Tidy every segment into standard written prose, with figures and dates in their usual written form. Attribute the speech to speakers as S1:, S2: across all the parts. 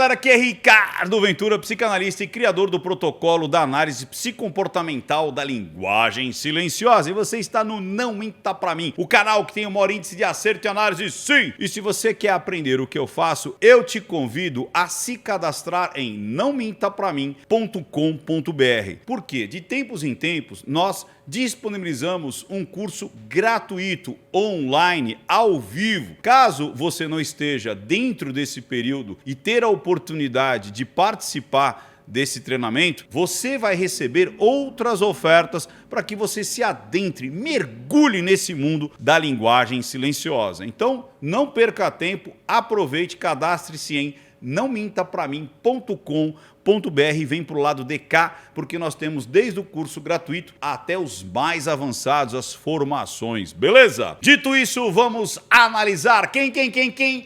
S1: galera, aqui é Ricardo Ventura, psicanalista e criador do protocolo da análise psicomportamental da linguagem silenciosa. E você está no Não Minta Pra Mim, o canal que tem o maior índice de acerto e análise, sim! E se você quer aprender o que eu faço, eu te convido a se cadastrar em nãomintapramim.com.br. Porque de tempos em tempos nós disponibilizamos um curso gratuito, online, ao vivo. Caso você não esteja dentro desse período e ter a oportunidade de participar desse treinamento, você vai receber outras ofertas para que você se adentre, mergulhe nesse mundo da linguagem silenciosa. Então, não perca tempo, aproveite, cadastre-se em nãomintapramim.com.br e vem para o lado de cá, porque nós temos desde o curso gratuito até os mais avançados, as formações, beleza? Dito isso, vamos analisar quem?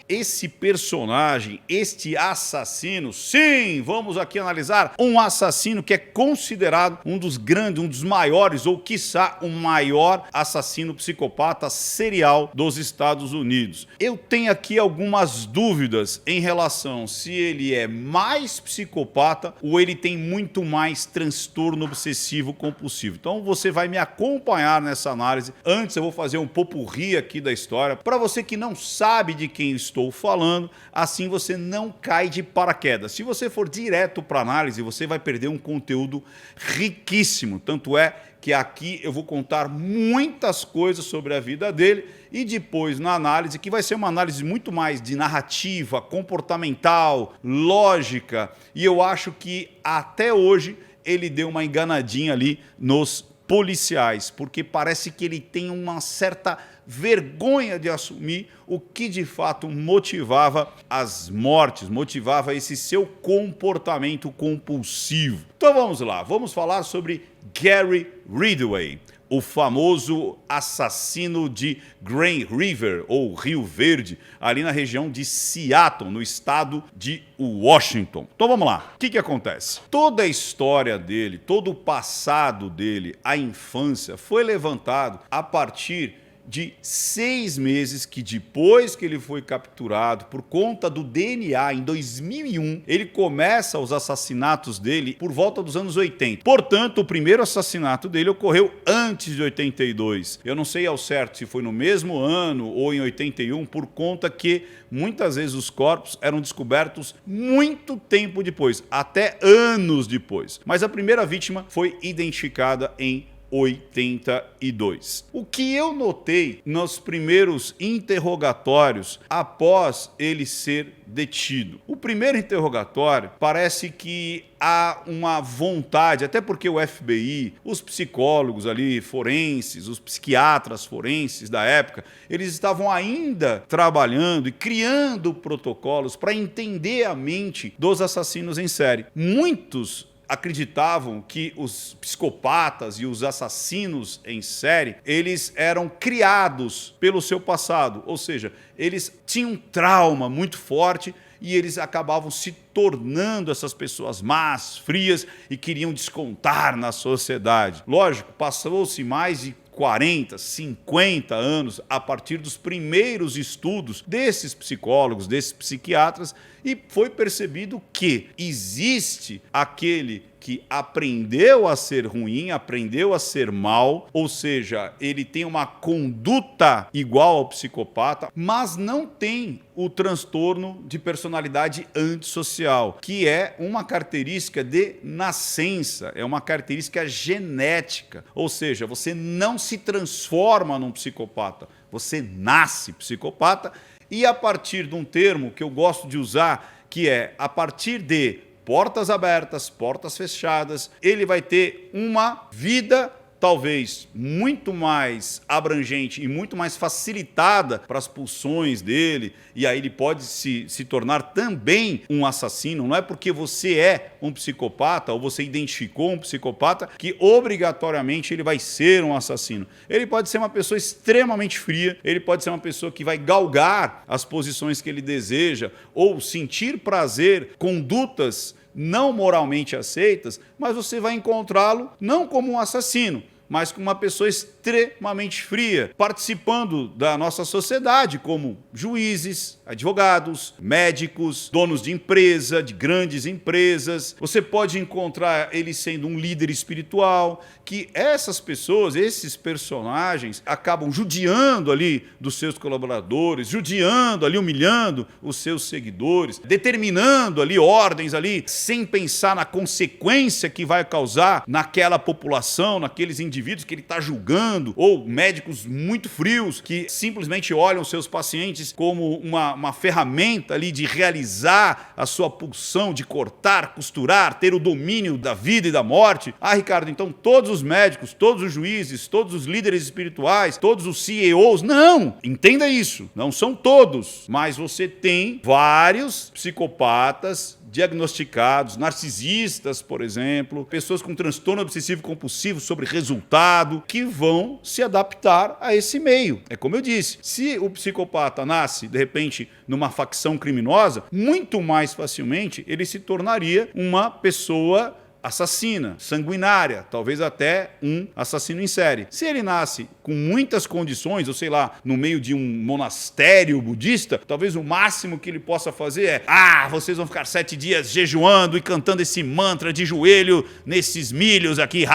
S1: Esse personagem, este assassino. Sim, vamos aqui analisar um assassino que é considerado um dos grandes, um dos maiores, ou quiçá o maior assassino psicopata serial dos Estados Unidos. Eu tenho aqui algumas dúvidas em relação se ele é mais psicopata ou ele tem muito mais transtorno obsessivo compulsivo. Então você vai me acompanhar nessa análise. Antes eu vou fazer um popurrí aqui da história, para você que não sabe de quem estou falando, assim você não cai de paraquedas. Se você for direto para a análise, você vai perder um conteúdo riquíssimo. Tanto é que aqui eu vou contar muitas coisas sobre a vida dele e depois na análise, que vai ser uma análise muito mais de narrativa, comportamental, lógica, e eu acho que até hoje ele deu uma enganadinha ali nos policiais, porque parece que ele tem uma certa vergonha de assumir o que de fato motivava as mortes, motivava esse seu comportamento compulsivo. Então vamos lá, vamos falar sobre Gary Ridgway, o famoso assassino de Green River, ou Rio Verde, ali na região de Seattle, no estado de Washington. Então vamos lá, o que acontece? Toda a história dele, todo o passado dele, a infância, foi levantado a partir de 6 meses que depois que ele foi capturado por conta do DNA em 2001, ele começa os assassinatos dele por volta dos anos 80. Portanto, o primeiro assassinato dele ocorreu antes de 82. Eu não sei ao certo se foi no mesmo ano ou em 81, por conta que muitas vezes os corpos eram descobertos muito tempo depois, até anos depois. Mas a primeira vítima foi identificada em 82. O que eu notei nos primeiros interrogatórios após ele ser detido? O primeiro interrogatório parece que há uma vontade, até porque o FBI, os psicólogos ali forenses, os psiquiatras forenses da época, eles estavam ainda trabalhando e criando protocolos para entender a mente dos assassinos em série. Muitos acreditavam que os psicopatas e os assassinos em série, eles eram criados pelo seu passado, ou seja, eles tinham um trauma muito forte e eles acabavam se tornando essas pessoas más, frias e queriam descontar na sociedade. Lógico, passou-se mais de 40, 50 anos a partir dos primeiros estudos desses psicólogos, desses psiquiatras, e foi percebido que existe aquele que aprendeu a ser ruim, aprendeu a ser mal, ou seja, ele tem uma conduta igual ao psicopata, mas não tem o transtorno de personalidade antissocial, que é uma característica de nascença, é uma característica genética, ou seja, você não se transforma num psicopata, você nasce psicopata, e a partir de um termo que eu gosto de usar, que é a partir de portas abertas, portas fechadas, ele vai ter uma vida talvez muito mais abrangente e muito mais facilitada para as pulsões dele, e aí ele pode se tornar também um assassino. Não é porque você é um psicopata ou você identificou um psicopata que obrigatoriamente ele vai ser um assassino. Ele pode ser uma pessoa extremamente fria, ele pode ser uma pessoa que vai galgar as posições que ele deseja ou sentir prazer, condutas não moralmente aceitas, mas você vai encontrá-lo não como um assassino, mas como uma pessoa extremamente extremamente fria, participando da nossa sociedade como juízes, advogados, médicos, donos de empresa, de grandes empresas. Você pode encontrar ele sendo um líder espiritual, que essas pessoas, esses personagens, acabam judiando ali dos seus colaboradores, judiando ali, humilhando os seus seguidores, determinando ali ordens ali, sem pensar na consequência que vai causar naquela população, naqueles indivíduos que ele está julgando, ou médicos muito frios que simplesmente olham seus pacientes como uma ferramenta ali de realizar a sua pulsão, de cortar, costurar, ter o domínio da vida e da morte. Ricardo, então todos os médicos, todos os juízes, todos os líderes espirituais, todos os CEOs, não! Entenda isso, não são todos, mas você tem vários psicopatas diagnosticados, narcisistas, por exemplo, pessoas com transtorno obsessivo-compulsivo sobre resultado, que vão se adaptar a esse meio. É como eu disse, se o psicopata nasce, de repente, numa facção criminosa, muito mais facilmente ele se tornaria uma pessoa assassina, sanguinária, talvez até um assassino em série. Se ele nasce com muitas condições, ou sei lá, no meio de um monastério budista, talvez o máximo que ele possa fazer é: vocês vão ficar 7 dias jejuando e cantando esse mantra de joelho nesses milhos aqui,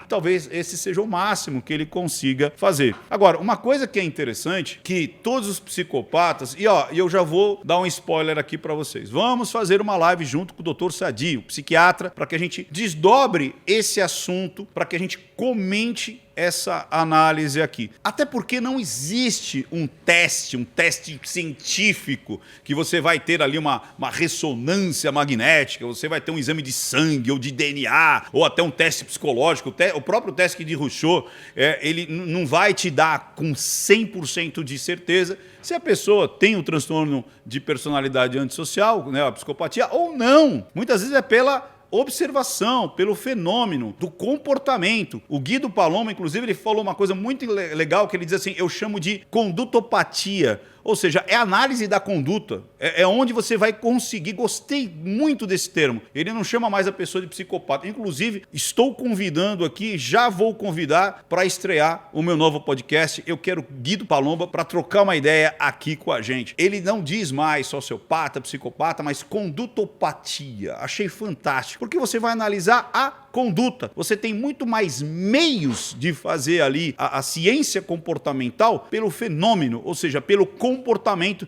S1: Talvez esse seja o máximo que ele consiga fazer. Agora, uma coisa que é interessante, que todos os psicopatas, e eu já vou dar um spoiler aqui para vocês, vamos fazer uma live junto com o Dr. Sadi, o psiquiatra, para que a gente desdobre esse assunto, para que a gente comente essa análise aqui. Até porque não existe um teste científico que você vai ter ali uma ressonância magnética, você vai ter um exame de sangue ou de DNA, ou até um teste psicológico. O próprio teste de Rousseau, ele não vai te dar com 100% de certeza se a pessoa tem um transtorno de personalidade antissocial, né, a psicopatia, ou não. Muitas vezes é pela observação, pelo fenômeno do comportamento. O Guido Paloma, inclusive, ele falou uma coisa muito legal, que ele diz assim: eu chamo de condutopatia. Ou seja, é análise da conduta. É onde você vai conseguir. Gostei muito desse termo. Ele não chama mais a pessoa de psicopata. Inclusive, estou convidando aqui, já vou convidar para estrear o meu novo podcast. Eu quero Guido Palomba para trocar uma ideia aqui com a gente. Ele não diz mais sociopata, psicopata, mas condutopatia. Achei fantástico, porque você vai analisar a conduta. Você tem muito mais meios de fazer ali a ciência comportamental pelo fenômeno, ou seja, pelo comportamento,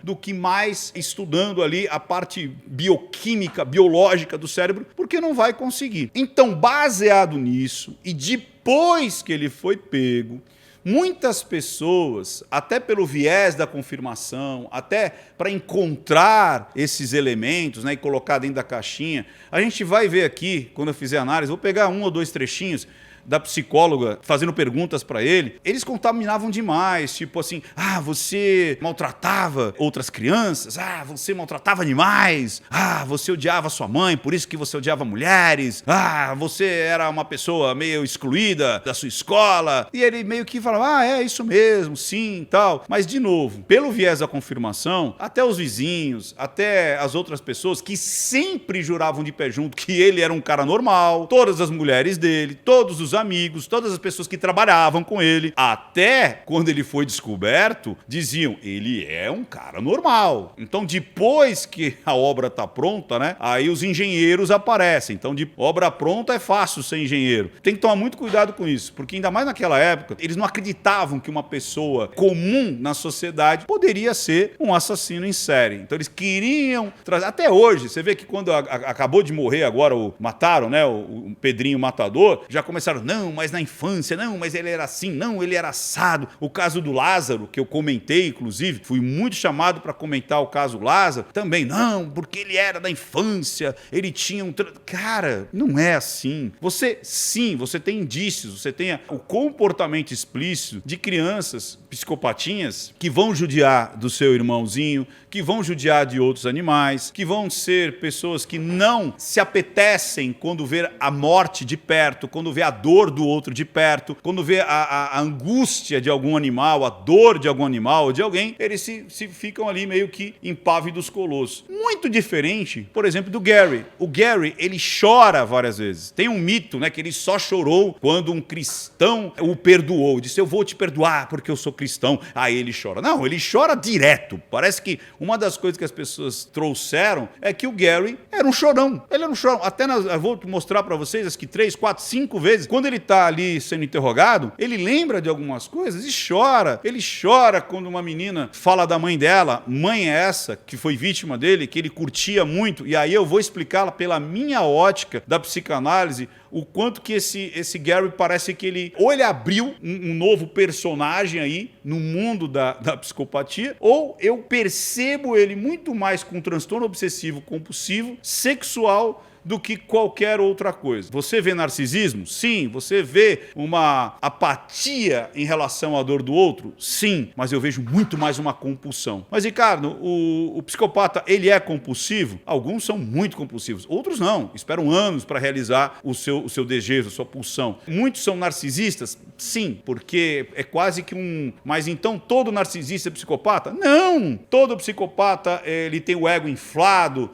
S1: do que mais estudando ali a parte bioquímica, biológica do cérebro, porque não vai conseguir. Então, baseado nisso, e depois que ele foi pego, muitas pessoas, até pelo viés da confirmação, até para encontrar esses elementos, né, e colocar dentro da caixinha, a gente vai ver aqui, quando eu fizer análise, vou pegar 1 ou 2 trechinhos da psicóloga fazendo perguntas para ele. Eles contaminavam demais, tipo assim: você maltratava outras crianças, você maltratava animais, você odiava sua mãe, por isso que você odiava mulheres, você era uma pessoa meio excluída da sua escola. E ele meio que falava: é isso mesmo, sim, tal. Mas, de novo, pelo viés da confirmação, até os vizinhos, até as outras pessoas que sempre juravam de pé junto que ele era um cara normal, todas as mulheres dele, todos os amigos, todas as pessoas que trabalhavam com ele, até quando ele foi descoberto, diziam: ele é um cara normal. Então, depois que a obra está pronta, né, aí os engenheiros aparecem. Então, de obra pronta é fácil ser engenheiro. Tem que tomar muito cuidado com isso, porque ainda mais naquela época, eles não acreditavam que uma pessoa comum na sociedade poderia ser um assassino em série. Então, eles queriam trazer. Até hoje, você vê que quando acabou de morrer agora, mataram, né, o Pedrinho Matador, já começaram: não, mas na infância, não, mas ele era assim, não, ele era assado. O caso do Lázaro, que eu comentei, inclusive, fui muito chamado para comentar o caso Lázaro, também: não, porque ele era da infância, ele tinha um... Cara, não é assim. Você tem indícios, você tem o comportamento explícito de crianças psicopatinhas que vão judiar do seu irmãozinho, que vão judiar de outros animais, que vão ser pessoas que não se apetecem quando vê a morte de perto, quando vê a dor dor do outro de perto, quando vê a angústia de algum animal, a dor de algum animal ou de alguém, eles se ficam ali meio que impávidos colossos. Muito diferente, por exemplo, do Gary. O Gary, ele chora várias vezes. Tem um mito, né, que ele só chorou quando um cristão o perdoou. Disse, eu vou te perdoar porque eu sou cristão. Aí ele chora. Não, ele chora direto. Parece que uma das coisas que as pessoas trouxeram é que o Gary era um chorão. Ele era um chorão. Até eu vou mostrar para vocês, acho que 3, 4, 5 vezes, quando ele está ali sendo interrogado, ele lembra de algumas coisas e chora. Ele chora quando uma menina fala da mãe dela. Mãe é essa que foi vítima dele, que ele curtia muito. E aí eu vou explicá-la pela minha ótica da psicanálise, o quanto que esse Gary parece que ele abriu um novo personagem aí no mundo da psicopatia, ou eu percebo ele muito mais com transtorno obsessivo compulsivo sexual do que qualquer outra coisa. Você vê narcisismo? Sim. Você vê uma apatia em relação à dor do outro? Sim. Mas eu vejo muito mais uma compulsão. Mas, Ricardo, o psicopata, ele é compulsivo? Alguns são muito compulsivos. Outros não. Esperam anos para realizar o seu desejo, a sua pulsão. Muitos são narcisistas? Sim. Porque é quase que um... Mas então todo narcisista é psicopata? Não! Todo psicopata, ele tem o ego inflado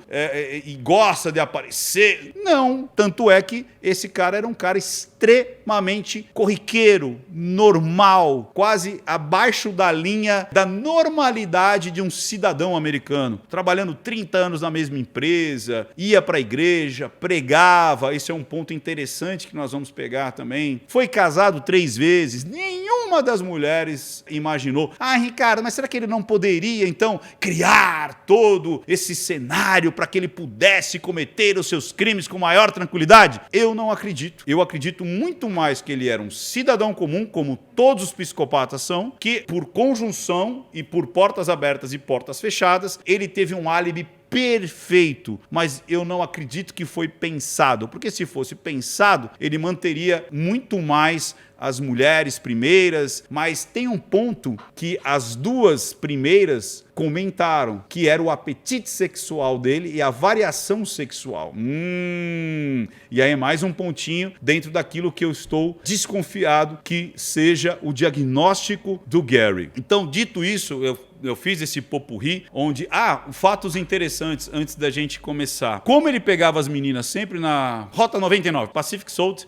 S1: e gosta de aparecer. Não, tanto é que esse cara era um cara extremamente corriqueiro, normal, quase abaixo da linha da normalidade de um cidadão americano, trabalhando 30 anos na mesma empresa, ia para a igreja, pregava, esse é um ponto interessante que nós vamos pegar também, foi casado 3 vezes, nenhuma das mulheres imaginou, Ricardo, mas será que ele não poderia então criar todo esse cenário para que ele pudesse cometer os seus crimes com maior tranquilidade? Eu não acredito. Eu acredito muito mais que ele era um cidadão comum, como todos os psicopatas são, que por conjunção e por portas abertas e portas fechadas, ele teve um álibi perfeito, mas eu não acredito que foi pensado, porque se fosse pensado, ele manteria muito mais as mulheres primeiras, mas tem um ponto que as 2 primeiras comentaram, que era o apetite sexual dele e a variação sexual. E aí mais um pontinho dentro daquilo que eu estou desconfiado que seja o diagnóstico do Gary. Então, dito isso, eu fiz esse popurrí, onde... fatos interessantes antes da gente começar. Como ele pegava as meninas sempre na Rota 99, Pacific Salt,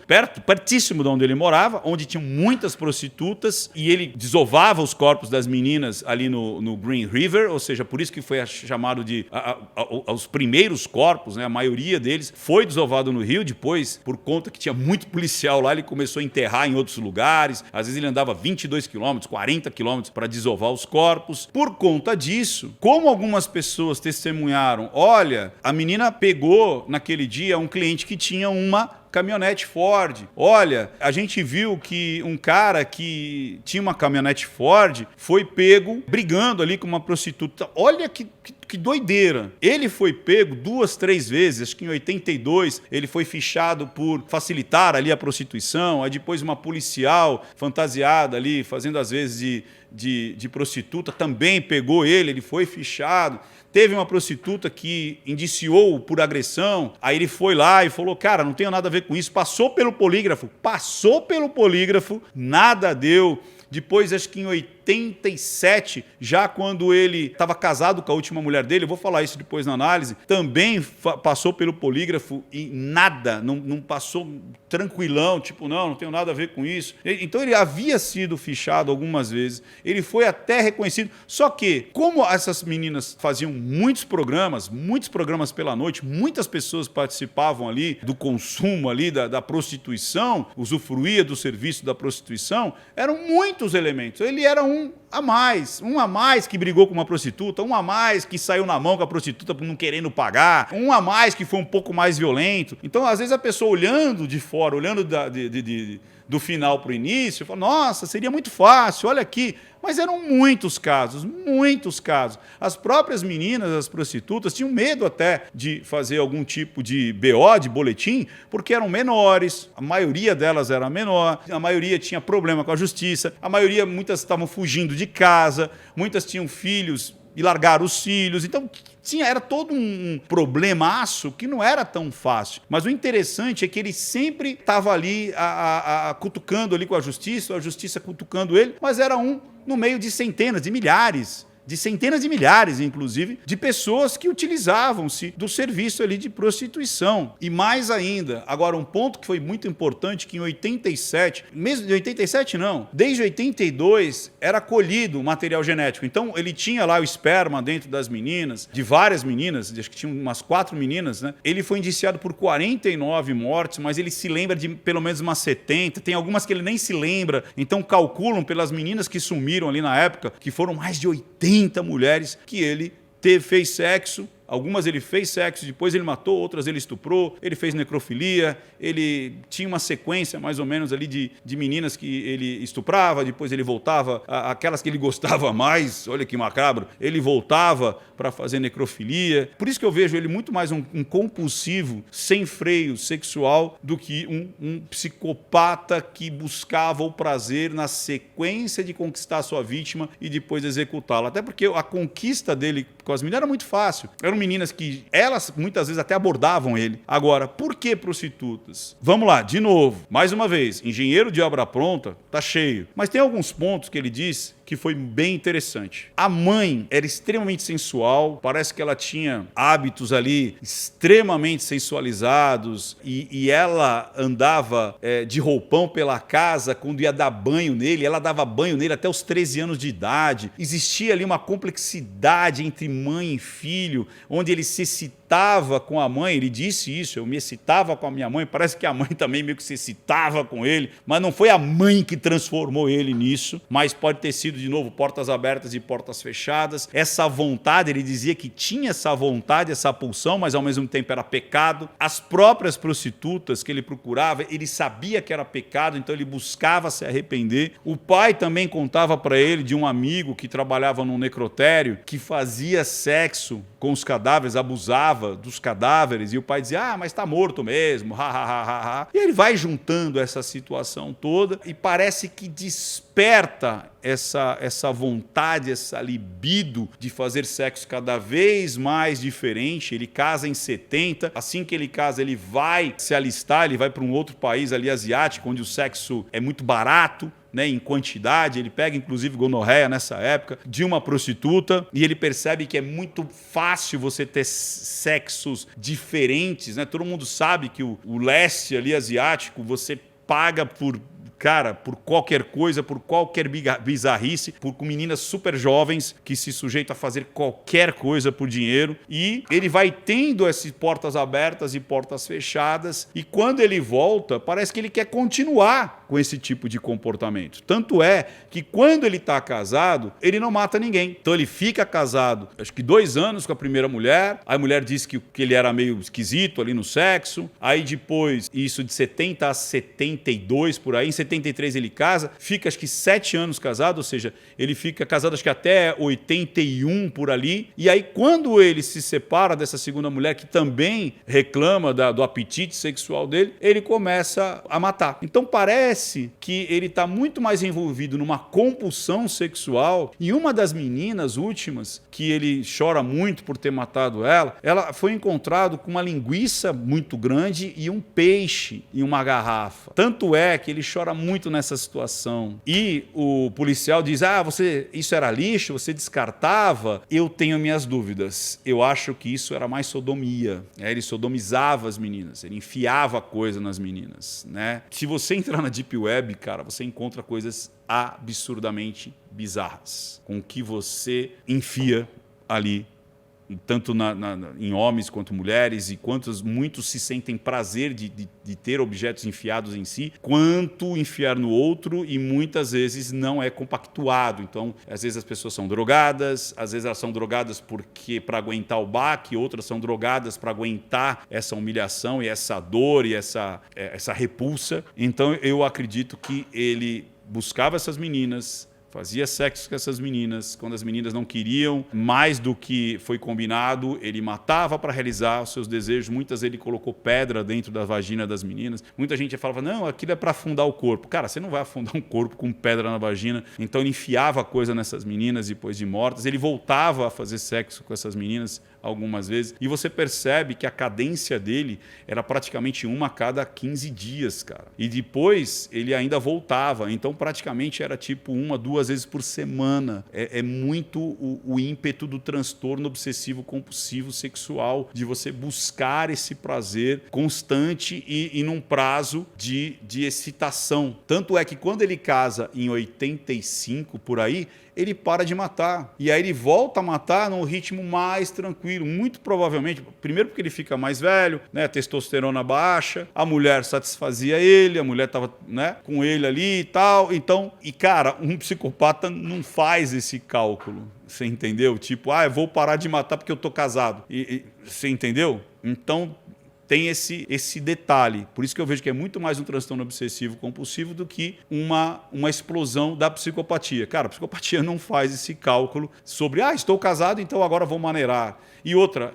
S1: pertíssimo de onde ele morava, onde tinham muitas prostitutas, e ele desovava os corpos das meninas ali no Green River, ou seja, por isso que foi chamado de... os primeiros corpos, né, a maioria deles, foi desovado no Rio, depois, por conta que tinha muito policial lá, ele começou a enterrar em outros lugares, às vezes ele andava 22 quilômetros, 40 quilômetros para desovar os corpos. Por conta disso, como algumas pessoas testemunharam, olha, a menina pegou naquele dia um cliente que tinha uma caminhonete Ford. Olha, a gente viu que um cara que tinha uma caminhonete Ford foi pego brigando ali com uma prostituta. Olha que doideira. Ele foi pego 2, 3 vezes, acho que em 82 ele foi fichado por facilitar ali a prostituição, aí depois uma policial fantasiada ali, fazendo às vezes de prostituta, também pegou ele foi fichado. Teve uma prostituta que indiciou por agressão, aí ele foi lá e falou, cara, não tenho nada a ver com isso, passou pelo polígrafo, nada deu. Depois, acho que em 87, já quando ele estava casado com a última mulher dele, eu vou falar isso depois na análise, também passou pelo polígrafo e nada, não passou tranquilão, tipo, não tenho nada a ver com isso. Então ele havia sido fichado algumas vezes, ele foi até reconhecido, só que, como essas meninas faziam muitos programas pela noite, muitas pessoas participavam ali do consumo ali da prostituição, usufruía do serviço da prostituição, eram muitos elementos. Ele era um a mais que brigou com uma prostituta, um a mais que saiu na mão com a prostituta por não querendo pagar, um a mais que foi um pouco mais violento. Então, às vezes, a pessoa olhando de fora, olhando do final para o início, fala, nossa, seria muito fácil, olha aqui. Mas eram muitos casos, muitos casos. As próprias meninas, as prostitutas, tinham medo até de fazer algum tipo de BO, de boletim, porque eram menores, a maioria delas era menor, a maioria tinha problema com a justiça, muitas estavam fugindo de casa, muitas tinham filhos e largaram os filhos. Então era todo um problemaço que não era tão fácil. Mas o interessante é que ele sempre estava ali cutucando ali com a justiça cutucando ele, mas era um no meio de centenas, de milhares, inclusive, de pessoas que utilizavam-se do serviço ali de prostituição. E mais ainda, agora um ponto que foi muito importante, que em 87, mesmo de 87 não, desde 82 era colhido material genético. Então ele tinha lá o esperma dentro das meninas, de várias meninas, acho que tinha umas 4 meninas, né? Ele foi indiciado por 49 mortes, mas ele se lembra de pelo menos umas 70, tem algumas que ele nem se lembra, então calculam pelas meninas que sumiram ali na época, que foram mais de 80 mulheres que ele fez sexo. Algumas ele fez sexo, depois ele matou, outras ele estuprou, ele fez necrofilia, ele tinha uma sequência mais ou menos ali de meninas que ele estuprava, depois ele voltava, aquelas que ele gostava mais, olha que macabro, ele voltava para fazer necrofilia. Por isso que eu vejo ele muito mais um compulsivo, sem freio sexual, do que um psicopata que buscava o prazer na sequência de conquistar a sua vítima e depois executá-la. Até porque a conquista dele com as meninas era muito fácil. Eram meninas que elas muitas vezes até abordavam ele. Agora, por que prostitutas? Vamos lá, de novo, mais uma vez, engenheiro de obra pronta tá cheio. Mas tem alguns pontos que ele diz que foi bem interessante. A mãe era extremamente sensual, parece que ela tinha hábitos ali extremamente sensualizados e ela andava de roupão pela casa quando ia dar banho nele, ela dava banho nele até os 13 anos de idade. Existia ali uma complexidade entre mãe e filho, onde ele se excitava com a mãe, ele disse isso, eu me excitava com a minha mãe, parece que a mãe também meio que se excitava com ele, mas não foi a mãe que transformou ele nisso, mas pode ter sido, de novo, portas abertas e portas fechadas. Essa vontade, ele dizia que tinha essa vontade, essa pulsão, mas ao mesmo tempo era pecado. As próprias prostitutas que ele procurava, ele sabia que era pecado, então ele buscava se arrepender. O pai também contava para ele de um amigo que trabalhava num necrotério, que fazia sexo com os cadáveres, abusava dos cadáveres, e o pai dizia, mas está morto mesmo, ha, ha, ha, ha, ha. E ele vai juntando essa situação toda e parece que desperta essa vontade, essa libido de fazer sexo cada vez mais diferente. Ele casa em 70, assim que ele casa, ele vai se alistar, ele vai para um outro país ali asiático, onde o sexo é muito barato, né, em quantidade. Ele pega inclusive gonorreia nessa época de uma prostituta e ele percebe que é muito fácil você ter sexos diferentes, né? Todo mundo sabe que o leste ali asiático você paga por qualquer coisa, por qualquer bizarrice, com meninas super jovens que se sujeitam a fazer qualquer coisa por dinheiro. E ele vai tendo essas portas abertas e portas fechadas, e quando ele volta, parece que ele quer continuar com esse tipo de comportamento. Tanto é que quando ele está casado, ele não mata ninguém. Então ele fica casado, acho que 2 anos com a primeira mulher, a mulher disse que ele era meio esquisito ali no sexo, aí depois, isso de 70 a 72 por aí, em 73 ele casa, fica acho que 7 anos casado, ou seja, ele fica casado acho que até 81 por ali, e aí quando ele se separa dessa segunda mulher, que também reclama do apetite sexual dele, ele começa a matar. Então parece que ele está muito mais envolvido numa compulsão sexual, e uma das meninas últimas, que ele chora muito por ter matado ela foi encontrado com uma linguiça muito grande e um peixe em uma garrafa. Tanto é que ele chora muito nessa situação. E o policial diz, isso era lixo, você descartava? Eu tenho minhas dúvidas. Eu acho que isso era mais sodomia. Ele sodomizava as meninas, ele enfiava coisa nas meninas, né? Se você entrar na Deep Web, cara, você encontra coisas absurdamente bizarras com o que você enfia ali, tanto em homens quanto mulheres, e muitos se sentem prazer de ter objetos enfiados em si, quanto enfiar no outro, e muitas vezes não é compactuado. Então, às vezes as pessoas são drogadas, às vezes elas são drogadas para aguentar o baque, outras são drogadas para aguentar essa humilhação e essa dor e essa repulsa. Então, eu acredito que ele buscava essas meninas, fazia sexo com essas meninas. Quando as meninas não queriam mais do que foi combinado, ele matava para realizar os seus desejos. Muitas ele colocou pedra dentro da vagina das meninas. Muita gente falava, não, aquilo é para afundar o corpo. Cara, você não vai afundar um corpo com pedra na vagina. Então ele enfiava coisa nessas meninas depois de mortas. Ele voltava a fazer sexo com essas meninas algumas vezes. E você percebe que a cadência dele era praticamente uma a cada 15 dias, cara. E depois ele ainda voltava. Então praticamente era tipo 1 a 2 vezes por semana. É muito o ímpeto do transtorno obsessivo compulsivo sexual, de você buscar esse prazer constante e num prazo de excitação. Tanto é que quando ele casa em 85, por aí, ele para de matar. E aí ele volta a matar num ritmo mais tranquilo. Muito provavelmente, primeiro porque ele fica mais velho, né? A testosterona baixa, a mulher satisfazia ele, a mulher estava, né, com ele ali e tal. Então, e cara, um psicopata não faz esse cálculo. Você entendeu? Tipo, eu vou parar de matar porque eu tô casado. Você entendeu? Então tem esse detalhe. Por isso que eu vejo que é muito mais um transtorno obsessivo compulsivo do que uma explosão da psicopatia. Cara, a psicopatia não faz esse cálculo sobre, estou casado, então agora vou maneirar. E outra,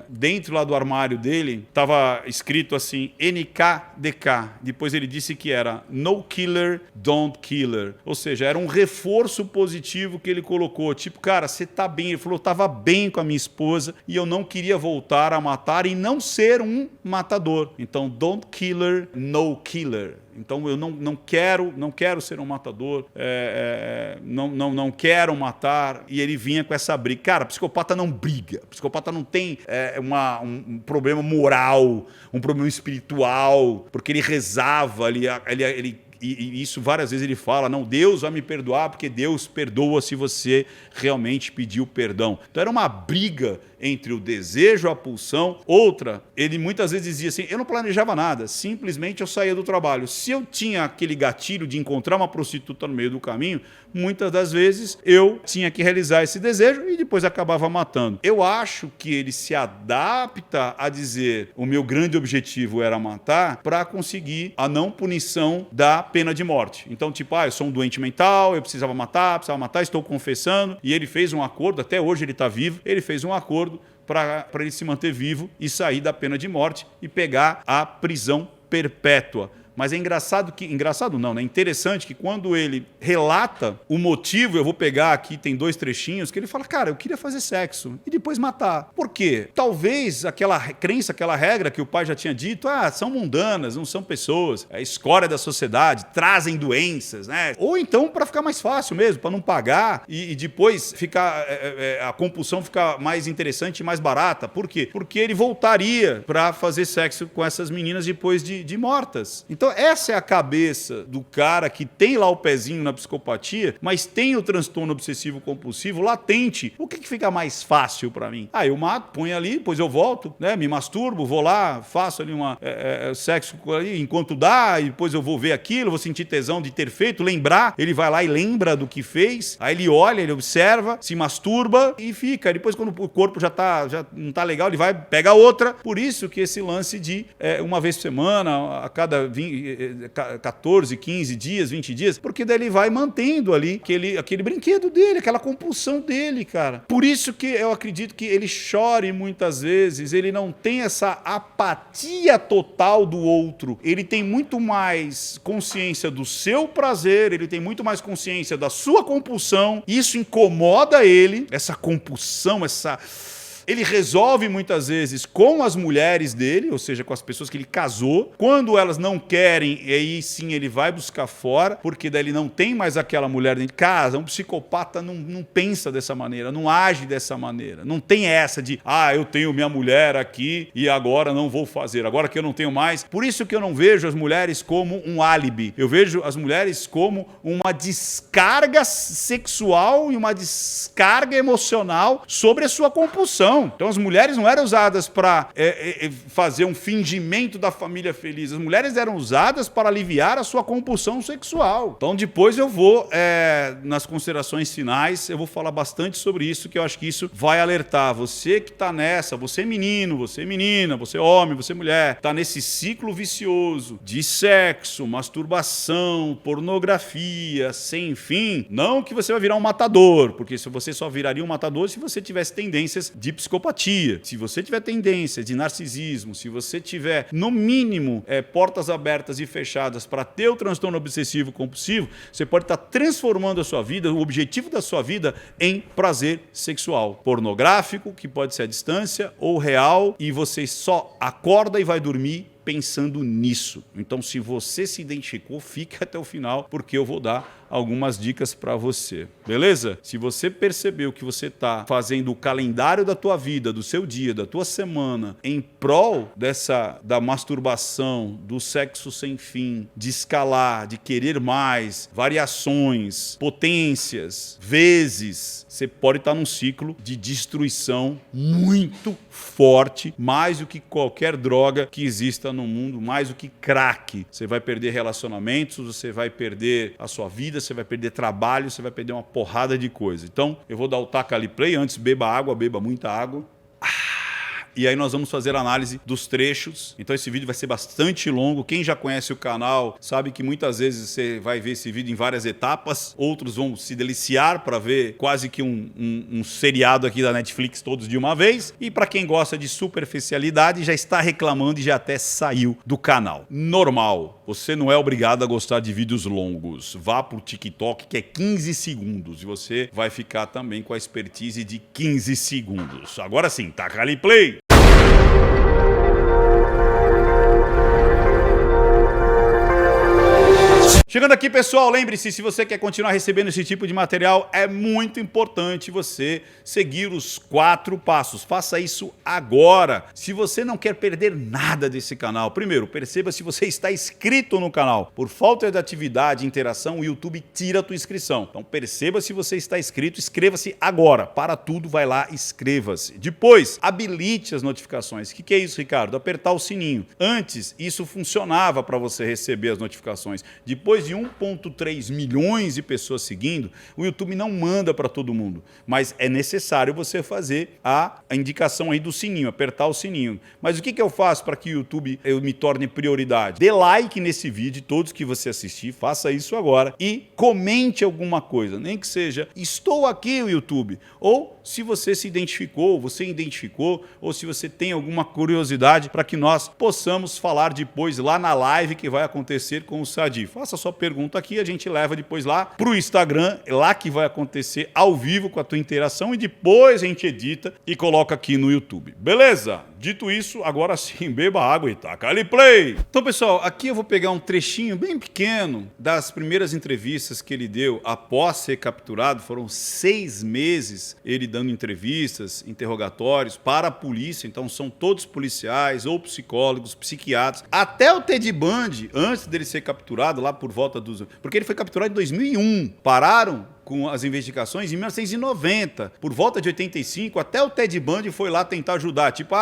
S1: dentro lá do armário dele, estava escrito assim, NKDK. Depois ele disse que era No Killer, Don't Killer. Ou seja, era um reforço positivo que ele colocou. Tipo, cara, você tá bem. Ele falou, eu estava bem com a minha esposa e eu não queria voltar a matar e não ser um matador. Então, Don't Killer, No Killer. Então eu não quero ser um matador, não quero matar. E ele vinha com essa briga. Cara, psicopata não briga. Psicopata não tem um problema moral, um problema espiritual, porque ele rezava, e isso várias vezes ele fala, não, Deus vai me perdoar porque Deus perdoa se você realmente pediu perdão. Então era uma briga entre o desejo e a pulsão. Outra, ele muitas vezes dizia assim, eu não planejava nada, simplesmente eu saía do trabalho. Se eu tinha aquele gatilho de encontrar uma prostituta no meio do caminho, muitas das vezes eu tinha que realizar esse desejo e depois acabava matando. Eu acho que ele se adapta a dizer, o meu grande objetivo era matar, para conseguir a não punição da pena de morte. Então, tipo, eu sou um doente mental, eu precisava matar, estou confessando. E ele fez um acordo, até hoje ele está vivo, ele fez um acordo para ele se manter vivo e sair da pena de morte e pegar a prisão perpétua. Mas é engraçado não, né? Interessante que quando ele relata o motivo, eu vou pegar aqui, tem 2 trechinhos, que ele fala, cara, eu queria fazer sexo e depois matar. Por quê? Talvez aquela crença, aquela regra que o pai já tinha dito, são mundanas, não são pessoas, é a escória da sociedade, trazem doenças, né? Ou então para ficar mais fácil mesmo, para não pagar e depois ficar, a compulsão ficar mais interessante e mais barata. Por quê? Porque ele voltaria para fazer sexo com essas meninas depois de mortas. Então, essa é a cabeça do cara que tem lá o pezinho na psicopatia, mas tem o transtorno obsessivo compulsivo latente. O que fica mais fácil para mim? Eu mato, ponho ali, depois eu volto, né? Me masturbo, vou lá, faço ali sexo ali, enquanto dá, e depois eu vou ver aquilo, vou sentir tesão de ter feito, lembrar. Ele vai lá e lembra do que fez, aí ele olha, ele observa, se masturba e fica. Depois, quando o corpo já não tá legal, ele vai pegar outra. Por isso que esse lance de uma vez por semana, a cada 14, 15 dias, 20 dias, porque daí ele vai mantendo ali aquele brinquedo dele, aquela compulsão dele, cara. Por isso que eu acredito que ele chore muitas vezes, ele não tem essa apatia total do outro, ele tem muito mais consciência do seu prazer, ele tem muito mais consciência da sua compulsão, isso incomoda ele, essa compulsão, Ele resolve muitas vezes com as mulheres dele, ou seja, com as pessoas que ele casou. Quando elas não querem, aí sim ele vai buscar fora, porque daí ele não tem mais aquela mulher dentro de casa. Um psicopata não pensa dessa maneira, não age dessa maneira. Não tem essa de, eu tenho minha mulher aqui e agora não vou fazer, agora que eu não tenho mais. Por isso que eu não vejo as mulheres como um álibi. Eu vejo as mulheres como uma descarga sexual e uma descarga emocional sobre a sua compulsão. Não. Então as mulheres não eram usadas para fazer um fingimento da família feliz. As mulheres eram usadas para aliviar a sua compulsão sexual. Então depois eu vou, nas considerações finais, eu vou falar bastante sobre isso, que eu acho que isso vai alertar você que está nessa, você menino, você menina, você homem, você mulher, está nesse ciclo vicioso de sexo, masturbação, pornografia, sem fim. Não que você vai virar um matador, porque se você só viraria um matador se você tivesse tendências de psicopatia, se você tiver tendências de narcisismo, se você tiver, no mínimo, portas abertas e fechadas para ter o transtorno obsessivo compulsivo, você pode estar transformando a sua vida, o objetivo da sua vida, em prazer sexual. Pornográfico, que pode ser à distância, ou real, e você só acorda e vai dormir pensando nisso. Então, se você se identificou, fique até o final, porque eu vou dar algumas dicas para você. Beleza? Se você percebeu que você está fazendo o calendário da tua vida, do seu dia, da tua semana, em prol da masturbação, do sexo sem fim, de escalar, de querer mais, variações, potências, vezes, você pode estar num ciclo de destruição muito forte, mais do que qualquer droga que exista no mundo, mais do que crack. Você vai perder relacionamentos, você vai perder a sua vida, você vai perder trabalho, você vai perder uma porrada de coisa. Então, eu vou dar o taca ali play. Antes, beba água, beba muita água. E aí nós vamos fazer a análise dos trechos. Então esse vídeo vai ser bastante longo. Quem já conhece o canal sabe que muitas vezes você vai ver esse vídeo em várias etapas. Outros vão se deliciar para ver quase que um seriado aqui da Netflix todos de uma vez. E para quem gosta de superficialidade, já está reclamando e já até saiu do canal. Normal. Você não é obrigado a gostar de vídeos longos. Vá pro TikTok, que é 15 segundos. E você vai ficar também com a expertise de 15 segundos. Agora sim, taca ali play! Chegando aqui, pessoal, lembre-se, se você quer continuar recebendo esse tipo de material, é muito importante você seguir os 4 passos. Faça isso agora. Se você não quer perder nada desse canal, primeiro, perceba se você está inscrito no canal. Por falta de atividade e interação, o YouTube tira a tua inscrição. Então, perceba se você está inscrito, inscreva-se agora. Para tudo, vai lá, inscreva-se. Depois, habilite as notificações. O que é isso, Ricardo? Apertar o sininho. Antes, isso funcionava para você receber as notificações. Depois de 1,3 milhões de pessoas seguindo, o YouTube não manda para todo mundo, mas é necessário você fazer a indicação aí do sininho, apertar o sininho. Mas o que eu faço para que o YouTube me torne prioridade? Dê like nesse vídeo, todos que você assistir, faça isso agora e comente alguma coisa, nem que seja, estou aqui o YouTube, ou se você se identificou, você identificou, ou se você tem alguma curiosidade para que nós possamos falar depois lá na live que vai acontecer com o Sadi. Faça a sua pergunta aqui, a gente leva depois lá para o Instagram, é lá que vai acontecer ao vivo com a tua interação e depois a gente edita e coloca aqui no YouTube. Beleza? Dito isso, agora sim, beba água e taca ali play! Então, pessoal, aqui eu vou pegar um trechinho bem pequeno das primeiras entrevistas que ele deu após ser capturado. Foram 6 meses ele dando entrevistas, interrogatórios para a polícia. Então, são todos policiais ou psicólogos, psiquiatras. Até o Ted Bundy, antes dele ser capturado, lá por volta dos... Porque ele foi capturado em 2001. Pararam com as investigações em 1990, por volta de 85, até o Ted Bundy foi lá tentar ajudar, tipo,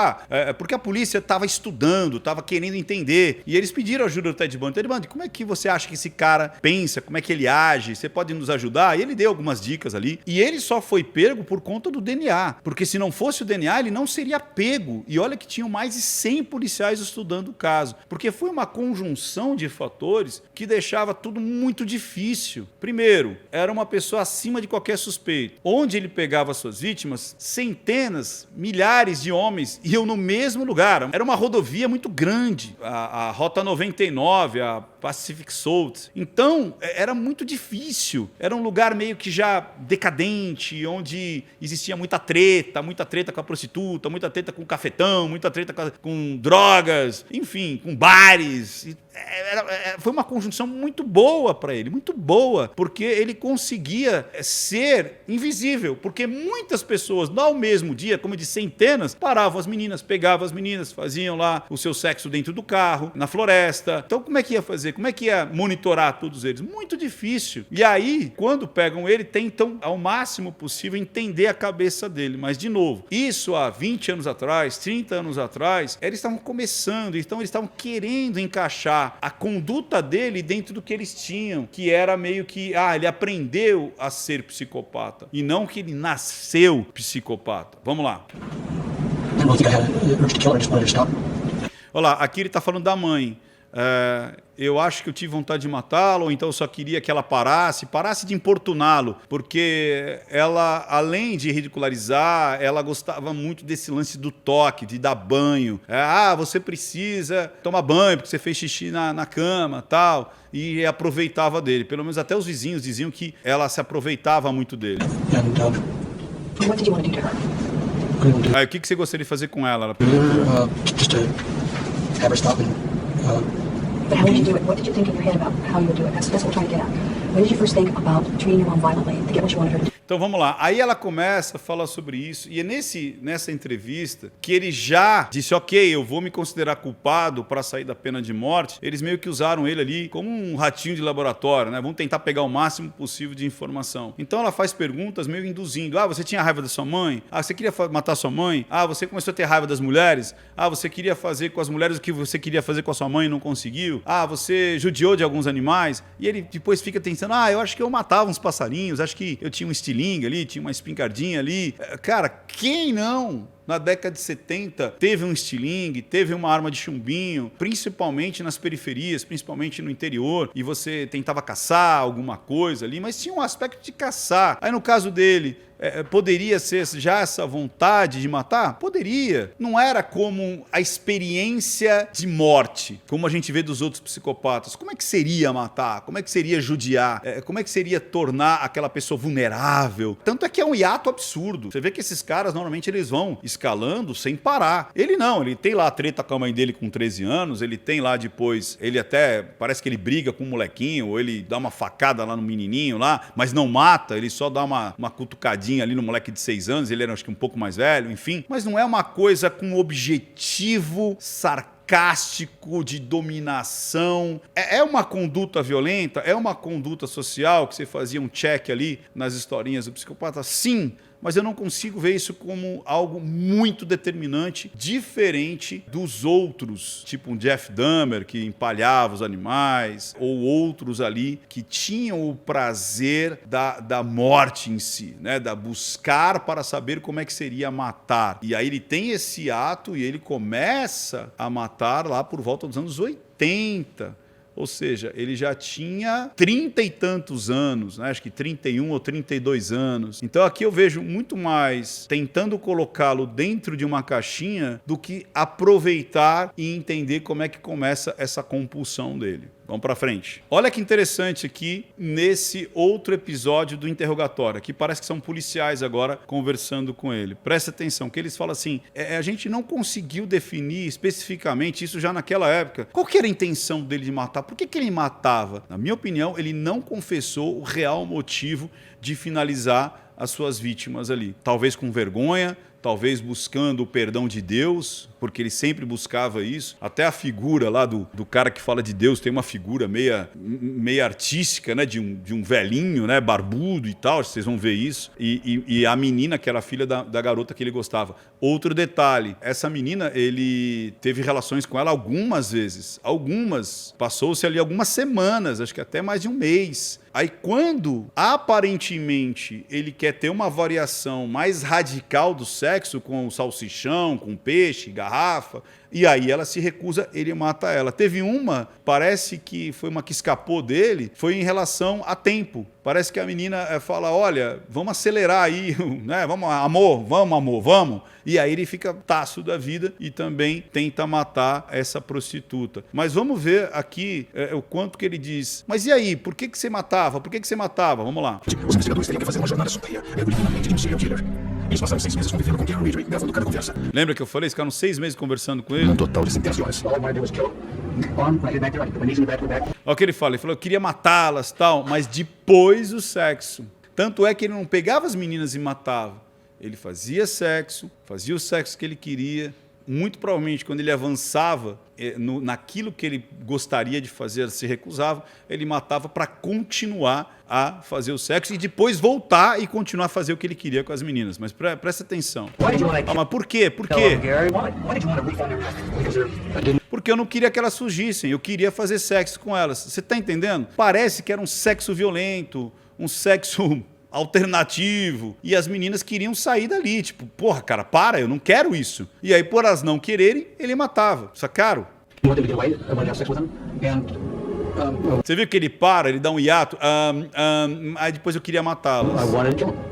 S1: porque a polícia estava estudando, estava querendo entender, e eles pediram ajuda do Ted Bundy. Ted Bundy, como é que você acha que esse cara pensa, como é que ele age, você pode nos ajudar? E ele deu algumas dicas ali, e ele só foi pego por conta do DNA, porque se não fosse o DNA, ele não seria pego, e olha que tinham mais de 100 policiais estudando o caso, porque foi uma conjunção de fatores que deixava tudo muito difícil. Primeiro, era uma pessoa acima de qualquer suspeito. Onde ele pegava suas vítimas, centenas, milhares de homens iam no mesmo lugar. Era uma rodovia muito grande, a Rota 99, a Pacific Salt. Então, era muito difícil. Era um lugar meio que já decadente, onde existia muita treta com a prostituta, muita treta com o cafetão, muita treta com drogas, enfim, com bares. Foi uma conjunção muito boa para ele, muito boa, porque ele conseguia ser invisível, porque muitas pessoas, no mesmo dia, como de centenas, paravam as meninas, pegavam as meninas, faziam lá o seu sexo dentro do carro, na floresta. Então, como é que ia fazer como é que ia monitorar todos eles? Muito difícil. E aí, quando pegam ele, tentam ao máximo possível entender a cabeça dele. Mas, de novo, isso há 20 anos atrás, 30 anos atrás, eles estavam começando, então eles estavam querendo encaixar a conduta dele dentro do que eles tinham, que era meio que, ele aprendeu a ser psicopata, e não que ele nasceu psicopata. Vamos lá. Olha lá, aqui ele está falando da mãe. Eu acho que eu tive vontade de matá-lo, ou então eu só queria que ela parasse de importuná-lo, porque ela, além de ridicularizar, ela gostava muito desse lance do toque, de dar banho. Você precisa tomar banho porque você fez xixi na cama, tal, e aproveitava dele. Pelo menos até os vizinhos diziam que ela se aproveitava muito dele.
S2: What did you want to do to her?
S1: O que você gostaria de fazer com ela? Ela
S2: Just to have her stop and But how would you do it? What did you think in your head about how you would do it? That's what we're trying to get at. When did you first think about treating your mom violently to get what you wanted her to do?
S1: Então vamos lá, aí ela começa a falar sobre isso, e é nessa entrevista que ele já disse, ok, eu vou me considerar culpado para sair da pena de morte. Eles meio que usaram ele ali como um ratinho de laboratório, né? Vamos tentar pegar o máximo possível de informação. Então ela faz perguntas meio induzindo, você tinha raiva da sua mãe? Você queria matar sua mãe? Você começou a ter raiva das mulheres? Você queria fazer com as mulheres o que você queria fazer com a sua mãe e não conseguiu? Você judiou de alguns animais? E ele depois fica pensando, eu acho que eu matava uns passarinhos, acho que eu tinha um estilingue ali, tinha uma espingardinha ali. Cara, quem não? Na década de 70, teve um estilingue, teve uma arma de chumbinho, principalmente nas periferias, principalmente no interior, e você tentava caçar alguma coisa ali, mas tinha um aspecto de caçar. Aí no caso dele, poderia ser já essa vontade de matar? Poderia. Não era como a experiência de morte, como a gente vê dos outros psicopatas. Como é que seria matar? Como é que seria judiar? Como é que seria tornar aquela pessoa vulnerável? Tanto é que é um hiato absurdo. Você vê que esses caras, normalmente, eles vão escalando sem parar. Ele não, ele tem lá a treta com a mãe dele com 13 anos, ele tem lá depois, ele até, parece que ele briga com um molequinho, ou ele dá uma facada lá no menininho lá, mas não mata, ele só dá uma cutucadinha ali no moleque de 6 anos, ele era acho que um pouco mais velho, enfim. Mas não é uma coisa com objetivo sarcástico de dominação. É uma conduta violenta? É uma conduta social que você fazia um check ali nas historinhas do psicopata? Sim. Mas eu não consigo ver isso como algo muito determinante, diferente dos outros, tipo um Jeff Dahmer, que empalhava os animais, ou outros ali que tinham o prazer da morte em si, né? Da buscar para saber como é que seria matar. E aí ele tem esse ato e ele começa a matar lá por volta dos anos 80. Ou seja, ele já tinha 30 e tantos anos, né? Acho que 31 ou 32 anos. Então aqui eu vejo muito mais tentando colocá-lo dentro de uma caixinha do que aproveitar e entender como é que começa essa compulsão dele. Vamos para frente. Olha que interessante aqui nesse outro episódio do interrogatório. Aqui parece que são policiais agora conversando com ele. Presta atenção, que eles falam assim, a gente não conseguiu definir especificamente isso já naquela época. Qual que era a intenção dele de matar? Por que ele matava? Na minha opinião, ele não confessou o real motivo de finalizar as suas vítimas ali. Talvez com vergonha, talvez buscando o perdão de Deus, porque ele sempre buscava isso. Até a figura lá do cara que fala de Deus tem uma figura meia artística, né? De um velhinho, né? Barbudo e tal, vocês vão ver isso. E a menina, que era filha da garota que ele gostava. Outro detalhe, essa menina, ele teve relações com ela algumas vezes. Passou-se ali algumas semanas, acho que até mais de um mês. Aí quando, aparentemente, ele quer ter uma variação mais radical do sexo, com o salsichão, com peixe, garrafa, e aí ela se recusa, ele mata ela. Teve uma, parece que foi uma que escapou dele, foi em relação a tempo. Parece que a menina fala, olha, vamos acelerar aí, né? Vamos, amor, vamos. E aí ele fica taço da vida e também tenta matar essa prostituta. Mas vamos ver aqui o quanto que ele diz. Mas e aí, por que você matava? Por que você matava? Vamos lá.
S3: Os investigadores teriam que fazer uma jornada sombria, mergulhando de um serial killer. Eles passaram 6 meses convivendo com Gary Ridgway, gravando cada conversa.
S1: Lembra que eu falei? Eles ficaram 6 meses conversando com ele?
S3: Um total de centenas de horas.
S1: Olha o que ele fala. Ele falou, eu queria matá-las, tal, mas depois do sexo. Tanto é que ele não pegava as meninas e matava. Ele fazia o sexo que ele queria, muito provavelmente quando ele avançava naquilo que ele gostaria de fazer, se recusava, ele matava para continuar a fazer o sexo e depois voltar e continuar a fazer o que ele queria com as meninas. Mas presta atenção. Mas por quê? Por quê? Porque eu não queria que elas fugissem, eu queria fazer sexo com elas. Você está entendendo? Parece que era um sexo violento, um sexo alternativo, e as meninas queriam sair dali, tipo, porra, cara, para, eu não quero isso. E aí, por elas não quererem, ele matava, sacaram? Você viu que ele para, ele dá um hiato, aí depois eu queria matá-las.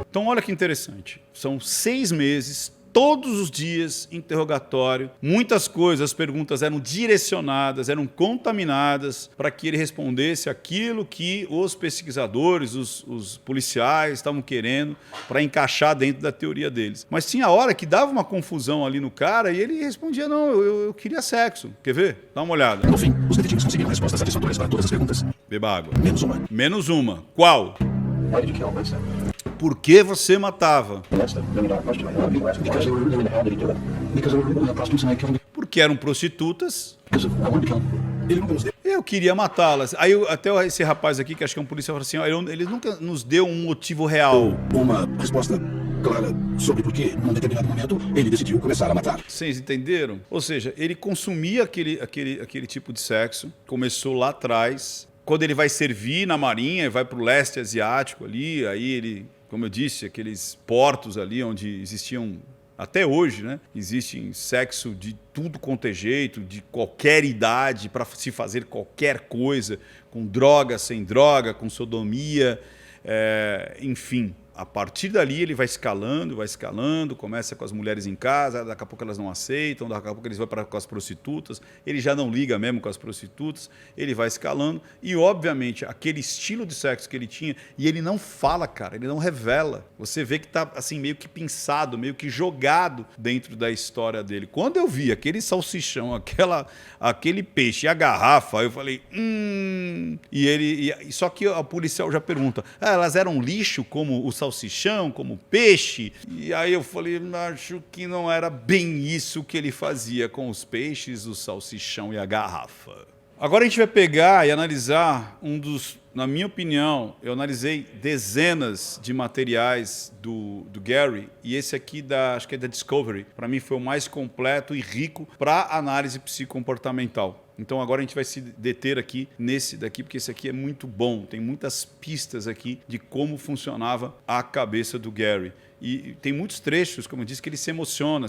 S1: Então olha que interessante, são 6 meses, todos os dias, interrogatório, muitas coisas, as perguntas eram direcionadas, eram contaminadas para que ele respondesse aquilo que os pesquisadores, os policiais estavam querendo para encaixar dentro da teoria deles. Mas tinha hora que dava uma confusão ali no cara e ele respondia, não, eu queria sexo. Quer ver? Dá uma olhada.
S3: No fim, os detetives conseguiram respostas satisfatórias para todas as perguntas.
S1: Beba água.
S3: Menos uma.
S1: Menos uma. Qual?
S3: Why did you kill Lisa?
S1: Por que você matava?
S3: That's the really dark question. People ask because they were really how did he do it? Because they were prostitutes and I killed them.
S1: Porque eram prostitutas.
S3: Because I wanted to kill them. Ele nunca nos deu
S1: Eu queria matá-las. Aí até esse rapaz aqui, que acho que é um policial, falou assim, ó, ele nunca nos deu um motivo real.
S3: uma resposta clara sobre por que, num determinado momento, ele decidiu começar a matar.
S1: Vocês entenderam? Ou seja, ele consumia aquele tipo de sexo, começou lá atrás. Quando ele vai servir na marinha, vai para o leste asiático ali, aí ele, como eu disse, aqueles portos ali onde existiam, até hoje, né? Existem sexo de tudo quanto é jeito, de qualquer idade, para se fazer qualquer coisa, com droga, sem droga, com sodomia, enfim. A partir dali ele vai escalando, começa com as mulheres em casa, daqui a pouco elas não aceitam, daqui a pouco eles vão com as prostitutas, ele já não liga mesmo com as prostitutas, ele vai escalando e, obviamente, aquele estilo de sexo que ele tinha, e ele não fala, cara, ele não revela. Você vê que tá assim meio que pensado, meio que jogado dentro da história dele. Quando eu vi aquele salsichão, aquele peixe e a garrafa, eu falei, só que o policial já pergunta, elas eram lixo como o salsichão, como peixe? E aí eu falei, acho que não era bem isso que ele fazia com os peixes, o salsichão e a garrafa. Agora a gente vai pegar e analisar na minha opinião, eu analisei dezenas de materiais do Gary, e esse aqui, acho que é da Discovery, para mim foi o mais completo e rico para análise psicocomportamental. Então agora a gente vai se deter aqui nesse daqui, porque esse aqui é muito bom, tem muitas pistas aqui de como funcionava a cabeça do Gary. E tem muitos trechos, como eu disse, que ele se emociona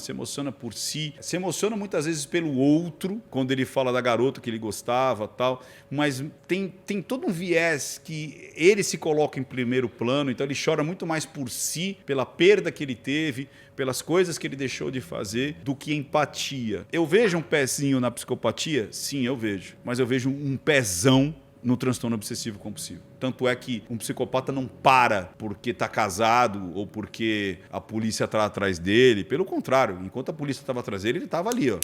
S1: por si, se emociona muitas vezes pelo outro, quando ele fala da garota que ele gostava, tal, mas tem todo um viés que ele se coloca em primeiro plano, então ele chora muito mais por si, pela perda que ele teve, pelas coisas que ele deixou de fazer, do que empatia. Eu vejo um pezinho na psicopatia? Sim, eu vejo, mas eu vejo um pezão no transtorno obsessivo compulsivo. Tanto é que um psicopata não para porque está casado ou porque a polícia está atrás dele. Pelo contrário, enquanto a polícia estava atrás dele, ele estava ali, ó.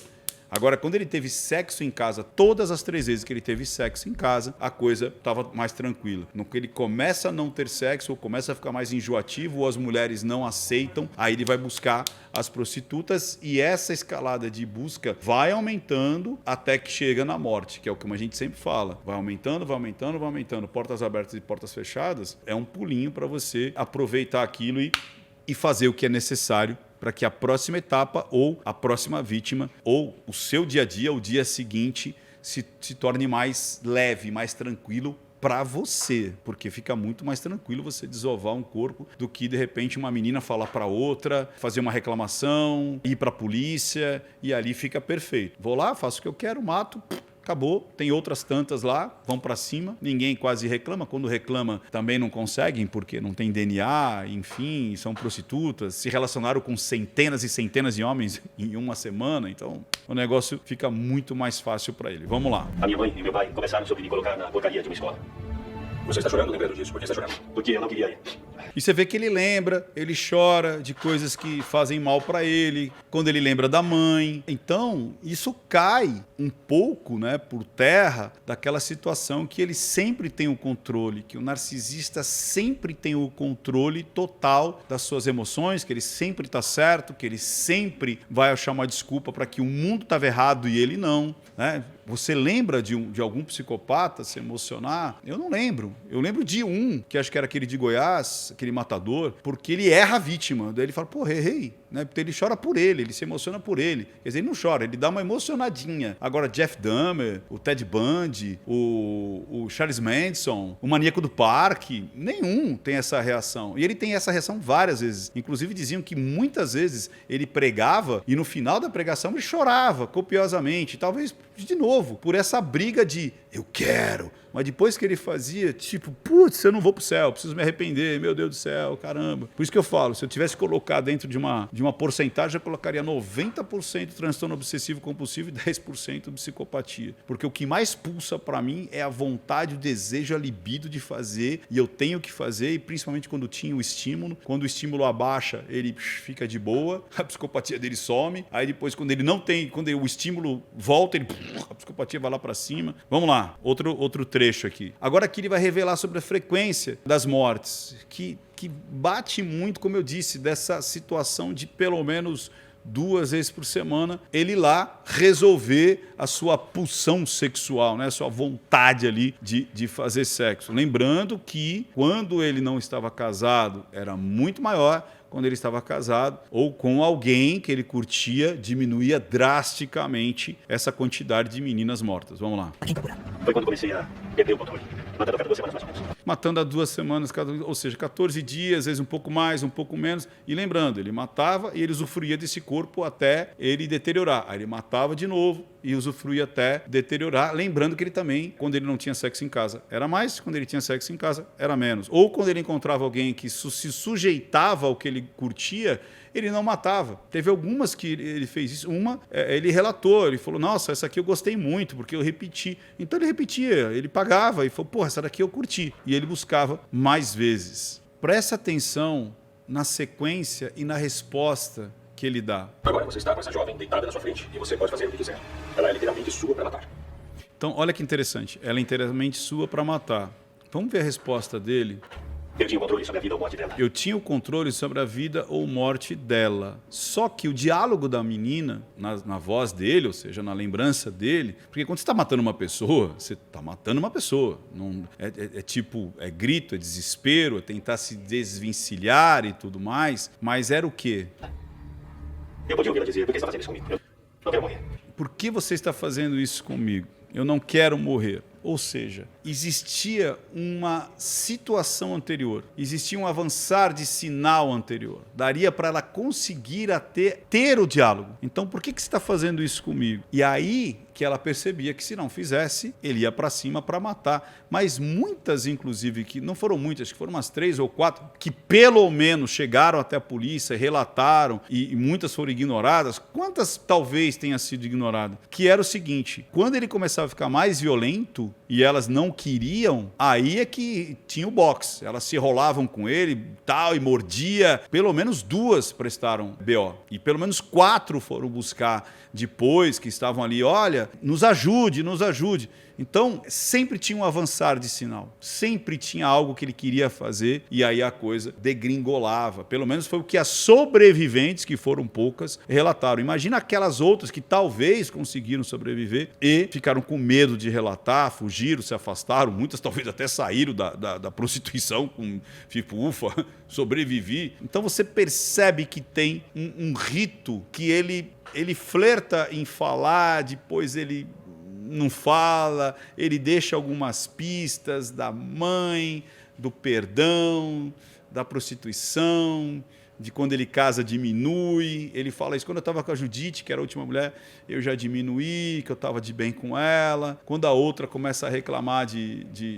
S1: Agora, quando ele teve sexo em casa, todas as 3 vezes que ele teve sexo em casa, a coisa estava mais tranquila. No que ele começa a não ter sexo, ou começa a ficar mais enjoativo, ou as mulheres não aceitam, aí ele vai buscar as prostitutas, e essa escalada de busca vai aumentando até que chega na morte, que é o que a gente sempre fala. Vai aumentando, vai aumentando, vai aumentando. Portas abertas e portas fechadas é um pulinho para você aproveitar aquilo e fazer o que é necessário para que a próxima etapa, ou a próxima vítima, ou o seu dia a dia, o dia seguinte, se torne mais leve, mais tranquilo para você, porque fica muito mais tranquilo você desovar um corpo do que, de repente, uma menina falar para outra, fazer uma reclamação, ir para a polícia, e ali fica perfeito. Vou lá, faço o que eu quero, mato, acabou, tem outras tantas lá, vão para cima, ninguém quase reclama, quando reclama também não conseguem, porque não tem DNA, enfim, são prostitutas, se relacionaram com centenas e centenas de homens em uma semana, então o negócio fica muito mais fácil para ele. Vamos lá.
S4: A minha mãe e meu pai começaram sobre me colocar na porcaria de uma escola.
S3: Você está chorando lembrando disso? Por que está chorando?
S4: Porque eu não queria ir.
S1: E você vê que ele lembra, ele chora de coisas que fazem mal para ele, quando ele lembra da mãe. Então, isso cai um pouco, né, por terra daquela situação que ele sempre tem o controle, que o narcisista sempre tem o controle total das suas emoções, que ele sempre está certo, que ele sempre vai achar uma desculpa para que o mundo estava errado e ele não, né? Você lembra de algum psicopata se emocionar? Eu não lembro. Eu lembro de um, que acho que era aquele de Goiás, aquele matador, porque ele erra a vítima. Daí ele fala, pô, errei. Né? Porque ele chora por ele se emociona por ele. Quer dizer, ele não chora, ele dá uma emocionadinha. Agora, Jeff Dahmer, o Ted Bundy, o Charles Manson, o Maníaco do Parque, nenhum tem essa reação. E ele tem essa reação várias vezes. Inclusive, diziam que muitas vezes ele pregava e no final da pregação ele chorava copiosamente. Talvez, de novo, por essa briga de eu quero, mas depois que ele fazia, tipo, putz, eu não vou pro céu, preciso me arrepender, meu Deus do céu, caramba. Por isso que eu falo, se eu tivesse colocado dentro de uma porcentagem, eu colocaria 90% transtorno obsessivo compulsivo e 10% psicopatia. Porque o que mais pulsa pra mim é a vontade, o desejo, a libido de fazer, e eu tenho que fazer, e principalmente quando tinha o estímulo. Quando o estímulo abaixa, ele fica de boa, a psicopatia dele some, aí depois quando ele não tem, quando o estímulo volta, a psicopatia vai lá pra cima. Vamos lá, outro trecho aqui. Agora aqui ele vai revelar sobre a frequência das mortes, que bate muito, como eu disse, dessa situação de pelo menos 2 vezes por semana, ele lá resolver a sua pulsão sexual, né? A sua vontade ali de fazer sexo. Lembrando que quando ele não estava casado, era muito maior. Quando ele estava casado ou com alguém que ele curtia, diminuía drasticamente essa quantidade de meninas mortas. Vamos lá.
S3: Foi quando comecei a perder o controle. Matando a cada 2 semanas mais ou menos.
S1: Matando há 2 semanas, ou seja, 14 dias, às vezes um pouco mais, um pouco menos. E lembrando, ele matava e ele usufruía desse corpo até ele deteriorar. Aí ele matava de novo e usufruía até deteriorar. Lembrando que ele também, quando ele não tinha sexo em casa, era mais. Quando ele tinha sexo em casa, era menos. Ou quando ele encontrava alguém que se sujeitava ao que ele curtia, ele não matava. Teve algumas que ele fez isso. Uma, ele relatou, ele falou, nossa, essa aqui eu gostei muito, porque eu repeti. Então ele repetia, ele pagava e falou, porra, essa daqui eu curti. E ele buscava mais vezes. Presta atenção na sequência e na resposta que ele dá.
S3: Agora você está com essa jovem deitada na sua frente e você pode fazer o que quiser. Ela é literalmente sua para matar.
S1: Então, olha que interessante. Ela é inteiramente sua para matar. Vamos ver a resposta dele.
S3: Eu tinha o controle sobre a vida ou morte dela.
S1: Eu tinha o controle sobre a vida ou morte dela. Só que o diálogo da menina, na voz dele, ou seja, na lembrança dele, porque quando você está matando uma pessoa, você está matando uma pessoa. Não, tipo, é grito, é desespero, é tentar se desvencilhar e tudo mais. Mas era o quê?
S3: Eu podia ouvir ela dizer, por que você está fazendo isso comigo? Eu não quero morrer.
S1: Por que você está fazendo isso comigo? Eu não quero morrer. Ou seja, existia uma situação anterior, existia um avançar de sinal anterior. Daria para ela conseguir ter o diálogo. Então, por que você está fazendo isso comigo? E aí que ela percebia que se não fizesse, ele ia para cima para matar. Mas muitas, inclusive, que não foram muitas, acho que foram umas 3 ou 4, que pelo menos chegaram até a polícia, relataram, e muitas foram ignoradas. Quantas talvez tenha sido ignorada? Que era o seguinte, quando ele começava a ficar mais violento, e elas não queriam, aí é que tinha o boxe. Elas se rolavam com ele tal, e mordia. Pelo menos 2 prestaram BO. E pelo menos 4 foram buscar depois, que estavam ali, olha, nos ajude, nos ajude. Então, sempre tinha um avançar de sinal. Sempre tinha algo que ele queria fazer e aí a coisa degringolava. Pelo menos foi o que as sobreviventes, que foram poucas, relataram. Imagina aquelas outras que talvez conseguiram sobreviver e ficaram com medo de relatar, fugiram, se afastaram. Muitas talvez até saíram da prostituição com tipo, ufa, sobrevivi. Então você percebe que tem um rito que ele flerta em falar, depois ele não fala, ele deixa algumas pistas da mãe, do perdão, da prostituição, de quando ele casa diminui. Ele fala isso, quando eu estava com a Judite, que era a última mulher, eu já diminuí, que eu estava de bem com ela. Quando a outra começa a reclamar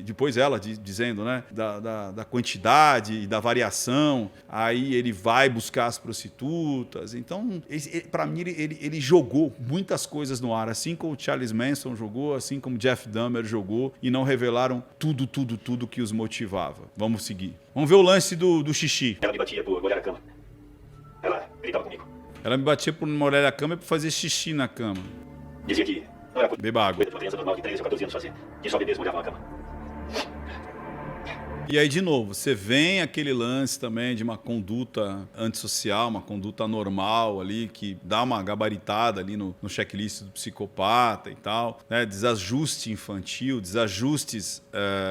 S1: depois ela dizendo, né, da quantidade e da variação, aí ele vai buscar as prostitutas. Então, para mim, ele jogou muitas coisas no ar, assim como o Charles Manson jogou, assim como Jeff Dahmer jogou, e não revelaram tudo que os motivava. Vamos seguir. Vamos ver o lance do xixi.
S3: Ela me batia por molhar a cama. Ela gritava comigo.
S1: Ela me batia por molhar a cama e por fazer xixi na cama.
S3: Dizia que não era
S1: Beba água.
S3: coisa de uma criança normal de 13 ou 14 anos fazer. Que só bebês molhavam a cama.
S1: E aí, de novo, você vem aquele lance também de uma conduta antissocial, uma conduta anormal ali, que dá uma gabaritada ali no checklist do psicopata e tal, né? Desajuste infantil, desajustes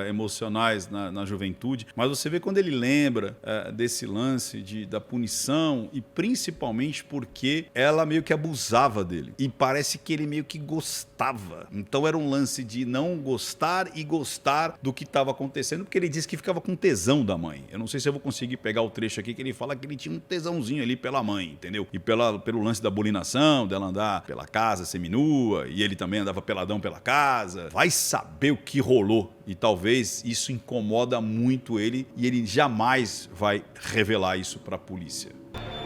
S1: emocionais na juventude. Mas você vê quando ele lembra desse lance da punição e principalmente porque ela meio que abusava dele. E parece que ele meio que gostava. Então era um lance de não gostar e gostar do que estava acontecendo, porque ele disse que ficava com tesão da mãe. Eu não sei se eu vou conseguir pegar o trecho aqui que ele fala que ele tinha um tesãozinho ali pela mãe, entendeu? E pelo lance da bulinação, dela andar pela casa seminua, e ele também andava peladão pela casa. Vai saber o que rolou. E talvez isso incomoda muito ele e ele jamais vai revelar isso pra polícia.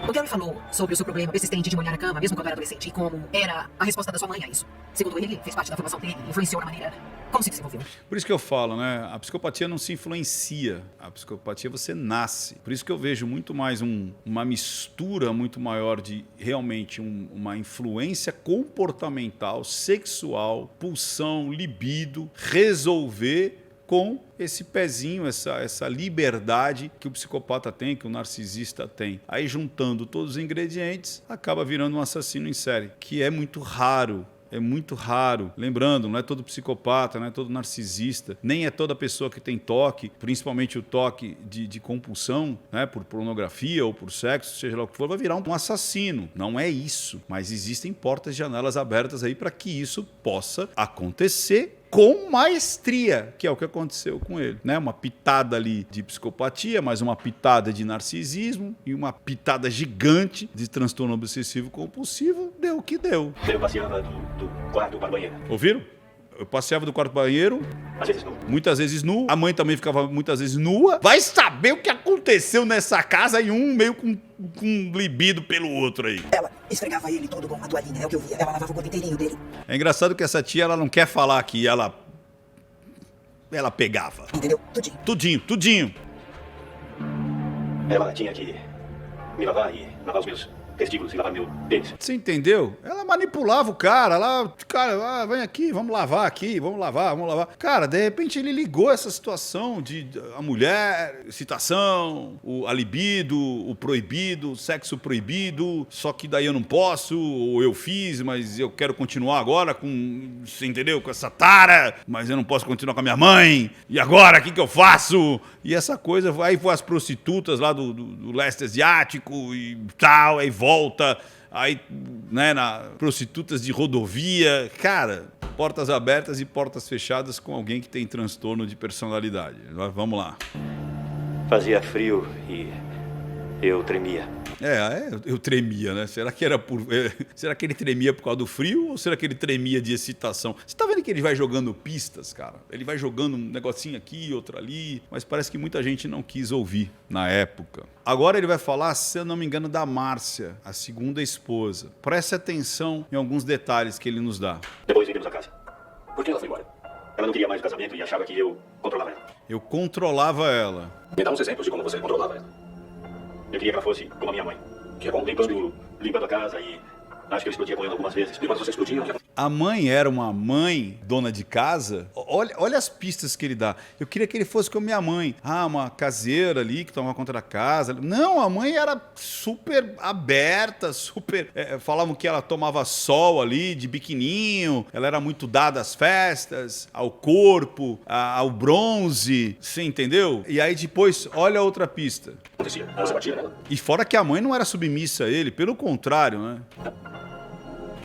S4: O Gary falou sobre o seu problema persistente de molhar a cama, mesmo quando era adolescente, e como era a resposta da sua mãe a isso. Segundo ele, fez parte da formação dele, influenciou na maneira como se desenvolveu.
S1: Por isso que eu falo, né? A psicopatia não se influencia. A psicopatia você nasce. Por isso que eu vejo muito mais uma mistura muito maior de realmente uma influência comportamental, sexual, pulsão, libido, resolver com esse pezinho, essa liberdade que o psicopata tem, que o narcisista tem. Aí juntando todos os ingredientes, acaba virando um assassino em série, que é muito raro. É muito raro. Lembrando, não é todo psicopata, não é todo narcisista, nem é toda pessoa que tem toque, principalmente o toque de compulsão, né, por pornografia ou por sexo, seja lá o que for, vai virar um assassino. Não é isso. Mas existem portas e janelas abertas aí para que isso possa acontecer com maestria, que é o que aconteceu com ele, né? Uma pitada ali de psicopatia, mais uma pitada de narcisismo e uma pitada gigante de transtorno obsessivo compulsivo, deu o que deu.
S3: Eu passeava do quarto para o banheiro.
S1: Ouviram? Eu passeava do quarto banheiro,
S3: Às vezes não.
S1: muitas vezes nu. A mãe também ficava muitas vezes nua. Vai saber o que aconteceu nessa casa e um meio com libido pelo outro aí.
S4: Ela esfregava ele todo com uma toalhinha, é o que eu via. Ela lavava o corpo inteirinho dele.
S1: É engraçado que essa tia, ela não quer falar que ela pegava.
S4: Entendeu? Tudinho.
S1: Tudinho.
S3: Ela tinha que me lavar e lavar os meus testículos e lavar meu pênis.
S1: Você entendeu? Ela manipulava o cara, vem aqui, vamos lavar aqui, vamos lavar. Cara, de repente ele ligou essa situação de a mulher, excitação, a libido, o proibido, o sexo proibido, só que daí eu não posso, ou eu fiz, mas eu quero continuar agora com, você entendeu? Com essa tara, mas eu não posso continuar com a minha mãe, e agora, o que eu faço? E essa coisa, aí foi as prostitutas lá do leste asiático e tal, aí volta, aí, né, prostitutas de rodovia. Cara, portas abertas e portas fechadas com alguém que tem transtorno de personalidade. Vamos lá.
S3: Fazia frio e eu tremia.
S1: Eu tremia, né? Será que será que ele tremia por causa do frio ou será que ele tremia de excitação? Você tá vendo que ele vai jogando pistas, cara? Ele vai jogando um negocinho aqui, outro ali, mas parece que muita gente não quis ouvir na época. Agora ele vai falar, se eu não me engano, da Márcia, a segunda esposa. Preste atenção em alguns detalhes que ele nos dá.
S3: Depois vendemos a casa. Por que ela foi embora? Ela não queria mais o casamento e achava que eu controlava ela.
S1: Eu controlava ela.
S3: Me dá uns exemplos de como você controlava ela. Eu queria que ela fosse como a minha mãe. Que é bom limpando a casa e acho que eu explodia com ela algumas vezes. E quando você explodia,
S1: A mãe era uma mãe dona de casa. Olha as pistas que ele dá. Eu queria que ele fosse como minha mãe. Uma caseira ali que tomava conta da casa. Não, a mãe era super aberta, super... falavam que ela tomava sol ali de biquininho. Ela era muito dada às festas, ao corpo, ao bronze. Você entendeu? E aí depois, olha a outra pista.
S3: acontecia. Você batia nela.
S1: E fora que a mãe não era submissa a ele, pelo contrário, né?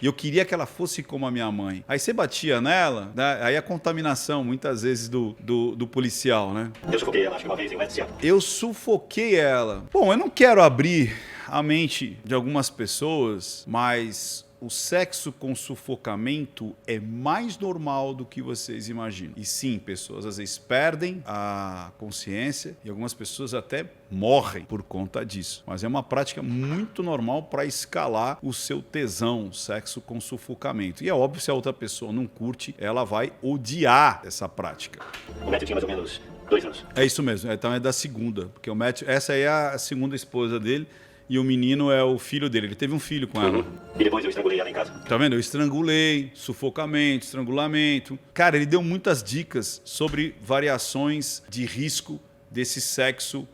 S1: E eu queria que ela fosse como a minha mãe. Aí você batia nela, né? Aí a contaminação, muitas vezes, do policial, né?
S3: Eu sufoquei ela, acho que uma vez em West Seattle.
S1: Eu sufoquei ela. Bom, eu não quero abrir a mente de algumas pessoas, mas o sexo com sufocamento é mais normal do que vocês imaginam. E sim, pessoas às vezes perdem a consciência e algumas pessoas até morrem por conta disso. Mas é uma prática muito normal para escalar o seu tesão, sexo com sufocamento. E é óbvio, se a outra pessoa não curte, ela vai odiar essa prática.
S3: O médico tinha mais ou menos 2 anos.
S1: É isso mesmo, então é da segunda, porque o Matt, essa aí é a segunda esposa dele e o menino é o filho dele. Ele teve um filho com ela.
S3: E depois eu estrangulei ela em casa.
S1: Tá vendo? Eu estrangulei, sufocamento, estrangulamento. Cara, ele deu muitas dicas sobre variações de risco desse sexo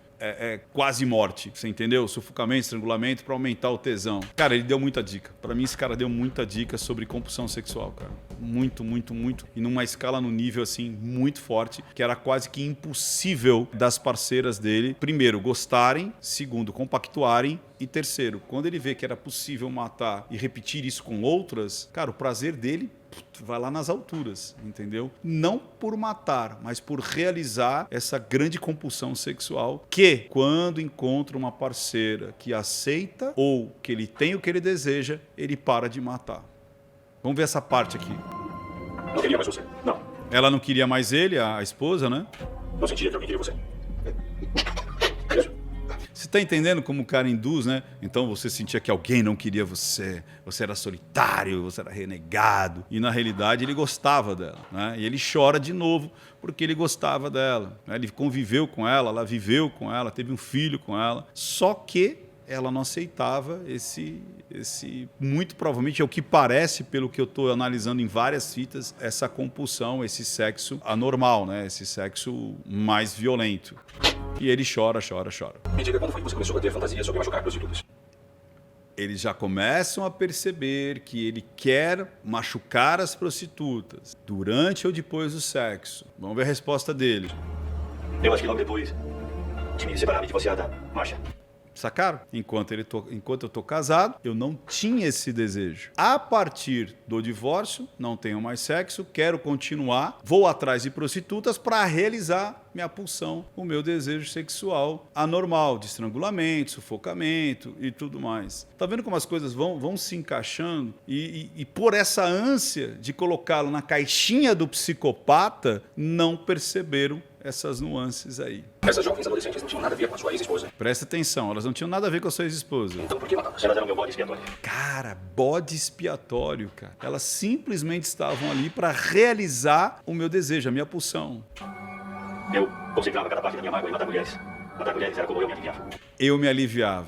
S1: quase morte, você entendeu? Sufocamento, estrangulamento para aumentar o tesão. Cara, ele deu muita dica. Para mim, esse cara deu muita dica sobre compulsão sexual, cara. Muito, muito, muito. E numa escala, no nível, assim, muito forte, que era quase que impossível das parceiras dele, primeiro, gostarem, segundo, compactuarem, e terceiro, quando ele vê que era possível matar e repetir isso com outras, cara, o prazer dele vai lá nas alturas, entendeu? Não por matar, mas por realizar essa grande compulsão sexual que, quando encontra uma parceira que aceita ou que ele tem o que ele deseja, ele para de matar. Vamos ver essa parte aqui.
S3: Não queria mais você. Não.
S1: Ela não queria mais ele, a esposa, né?
S3: Não sentia que alguém queria você.
S1: Você tá entendendo como o cara induz, né? Então você sentia que alguém não queria você, você era solitário, você era renegado. E na realidade ele gostava dela, né? E ele chora de novo porque ele gostava dela, né? Ele conviveu com ela viveu com ela, teve um filho com ela. Só que ela não aceitava esse muito provavelmente é o que parece, pelo que eu estou analisando em várias fitas, essa compulsão, esse sexo anormal, né? Esse sexo mais violento. E ele chora.
S3: Me diga quando foi que você começou a ter fantasia sobre machucar prostitutas?
S1: Eles já começam a perceber que ele quer machucar as prostitutas durante ou depois do sexo. Vamos ver a resposta dele.
S3: Eu acho que logo depois de me separar, me divorciar da Marcia.
S1: Sacaram? Enquanto eu tô casado, eu não tinha esse desejo. A partir do divórcio, não tenho mais sexo, quero continuar, vou atrás de prostitutas para realizar minha pulsão, o meu desejo sexual anormal, de estrangulamento, sufocamento e tudo mais. Tá vendo como as coisas vão se encaixando? E por essa ânsia de colocá-lo na caixinha do psicopata, não perceberam essas nuances aí.
S3: Essas jovens adolescentes não tinham nada a ver com a sua ex-esposa.
S1: Presta atenção, elas não tinham nada a ver com a sua ex-esposa.
S3: Então por que matá-las? Elas eram meu bode expiatório.
S1: Cara, bode expiatório, cara. Elas simplesmente estavam ali para realizar o meu desejo, a minha pulsão.
S3: Eu concentrava cada parte da minha mágoa em matar mulheres. Matar mulheres era como eu me aliviava.
S1: Eu me aliviava.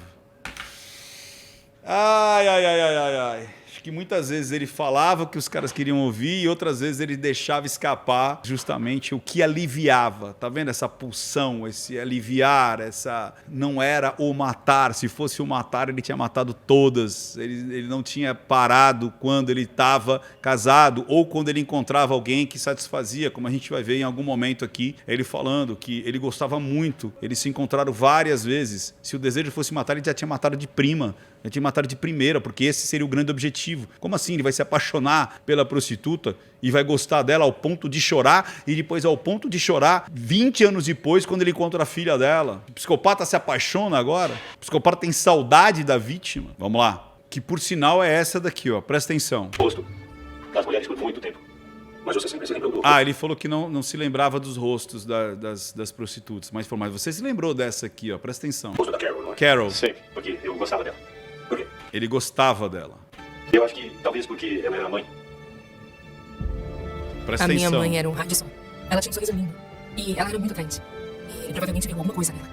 S1: Ai. Acho que muitas vezes ele falava o que os caras queriam ouvir e outras vezes ele deixava escapar justamente o que aliviava. Tá vendo essa pulsão, esse aliviar, essa... Não era o matar. Se fosse o matar, ele tinha matado todas. Ele não tinha parado quando ele estava casado ou quando ele encontrava alguém que satisfazia, como a gente vai ver em algum momento aqui, ele falando que ele gostava muito. Eles se encontraram várias vezes. Se o desejo fosse matar, ele já tinha matado de prima. Já tinha matado de primeira, porque esse seria o grande objetivo. Como assim? Ele vai se apaixonar pela prostituta e vai gostar dela ao ponto de chorar e depois ao ponto de chorar 20 anos depois, quando ele encontra a filha dela. O psicopata se apaixona agora? O psicopata tem saudade da vítima? Vamos lá. Que por sinal é essa daqui, ó. Presta atenção.
S3: Rosto das mulheres por muito tempo. Mas você sempre se lembrou do...
S1: Ah, ele falou que não se lembrava dos rostos das prostitutas. Mas você se lembrou dessa aqui, ó. Presta atenção.
S3: rosto da Carol, não é?
S1: Carol.
S3: Sim, porque eu gostava dela. Por quê?
S1: Ele gostava dela.
S3: Eu acho que talvez porque ela era a mãe.
S1: Presta
S4: A minha
S1: atenção.
S4: mãe era um Radisson. Ela tinha um sorriso lindo. E ela era muito atraente. E ele provavelmente viu alguma coisa nela.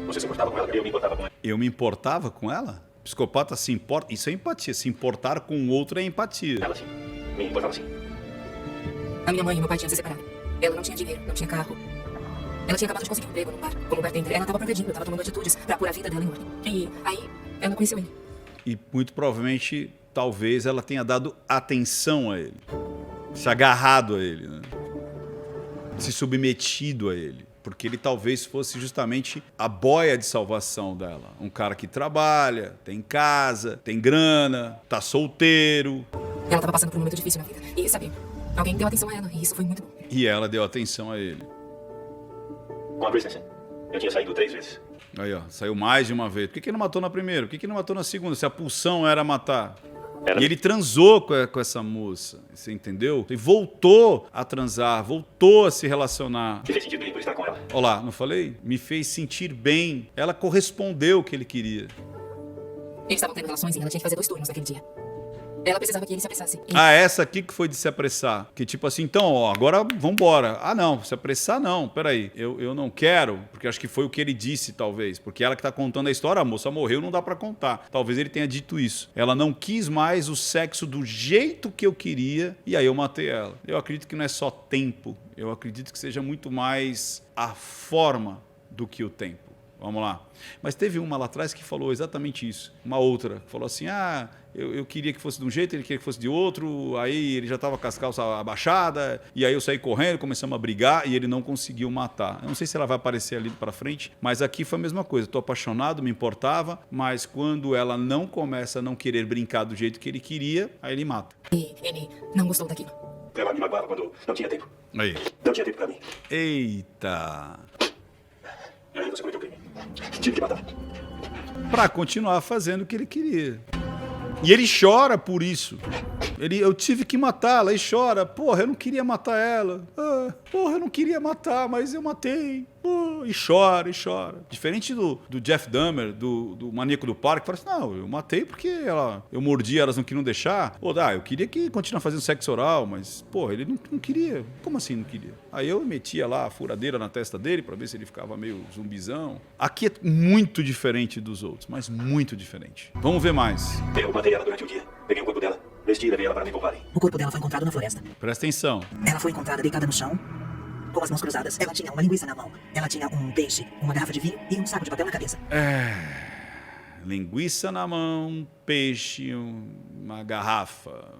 S3: Você se importava com ela, eu me importava com ela.
S1: Eu me importava com ela? Psicopata se importa? Isso é empatia. Se importar com o outro é empatia.
S3: Ela sim. Me importava sim.
S4: A minha mãe e meu pai tinham se separado. Ela não tinha dinheiro, não tinha carro. Ela tinha acabado de conseguir um emprego no bar. Como bartender, ela estava progredindo, estava tomando atitudes pra pôr a vida dela em ordem. E aí, ela conheceu ele.
S1: E muito provavelmente, talvez ela tenha dado atenção a ele. Se agarrado a ele, né? Se submetido a ele. Porque ele talvez fosse justamente a boia de salvação dela. Um cara que trabalha, tem casa, tem grana, tá solteiro.
S4: Ela estava passando por um momento difícil na vida. E, sabe, alguém deu atenção a ela. E isso foi muito bom.
S1: E ela deu atenção a ele.
S3: Com a Christensen, eu tinha saído 3 vezes.
S1: Aí, ó, saiu mais de uma vez. Por que não matou na primeira? Por que não matou na segunda? Se a pulsão era matar.
S3: Era...
S1: E ele transou com essa moça, você entendeu? Ele voltou a transar, voltou a se relacionar.
S3: Me fez sentir bem por estar com ela.
S1: Olha lá, não falei? Me fez sentir bem. Ela correspondeu o que ele queria.
S4: Eles estavam tendo relações e ela tinha que fazer 2 turnos naquele dia. Ela precisava que ele se apressasse.
S1: Ah, essa aqui que foi de se apressar. Que tipo assim, então, ó, agora vambora. Ah, não, se apressar não, peraí. Eu não quero, porque acho que foi o que ele disse, talvez. Porque ela que tá contando a história, a moça morreu, não dá pra contar. Talvez ele tenha dito isso. Ela não quis mais o sexo do jeito que eu queria, e aí eu matei ela. Eu acredito que não é só tempo. Eu acredito que seja muito mais a forma do que o tempo. Vamos lá. Mas teve uma lá atrás que falou exatamente isso. Uma outra que falou assim, eu queria que fosse de um jeito, ele queria que fosse de outro, aí ele já estava com as calças abaixadas, e aí eu saí correndo, começamos a brigar e ele não conseguiu matar. Eu não sei se ela vai aparecer ali para frente, mas aqui foi a mesma coisa. Estou apaixonado, me importava, mas quando ela não começa a não querer brincar do jeito que ele queria, aí ele mata.
S4: E ele não gostou daquilo.
S3: Ela me magoava quando não tinha tempo.
S1: Aí.
S3: Não tinha tempo pra mim.
S1: Eita.
S3: E aí você cometeu o crime. Tive que matar.
S1: Para continuar fazendo o que ele queria. E ele chora por isso. Eu tive que matá-la e chora. Porra, eu não queria matar ela. Porra, eu não queria matar, mas eu matei. E chora, e chora. Diferente do Jeff Dahmer, do maníaco do parque, que fala assim, não, eu matei porque eu mordi, elas não queriam deixar. Eu queria que continuasse fazendo sexo oral, mas, porra, ele não queria. Como assim não queria? Aí eu metia lá a furadeira na testa dele pra ver se ele ficava meio zumbizão. Aqui é muito diferente dos outros, mas muito diferente. Vamos ver mais.
S3: Eu matei ela durante o dia. Peguei o corpo dela, vesti e levei ela para me Valley.
S2: O corpo dela foi encontrado na floresta.
S1: Presta atenção.
S2: Ela foi encontrada deitada no chão, com as mãos cruzadas. Ela tinha uma linguiça na mão. Ela tinha um peixe, uma garrafa de vinho e um saco de papel na cabeça.
S1: Linguiça na mão, peixe, uma garrafa.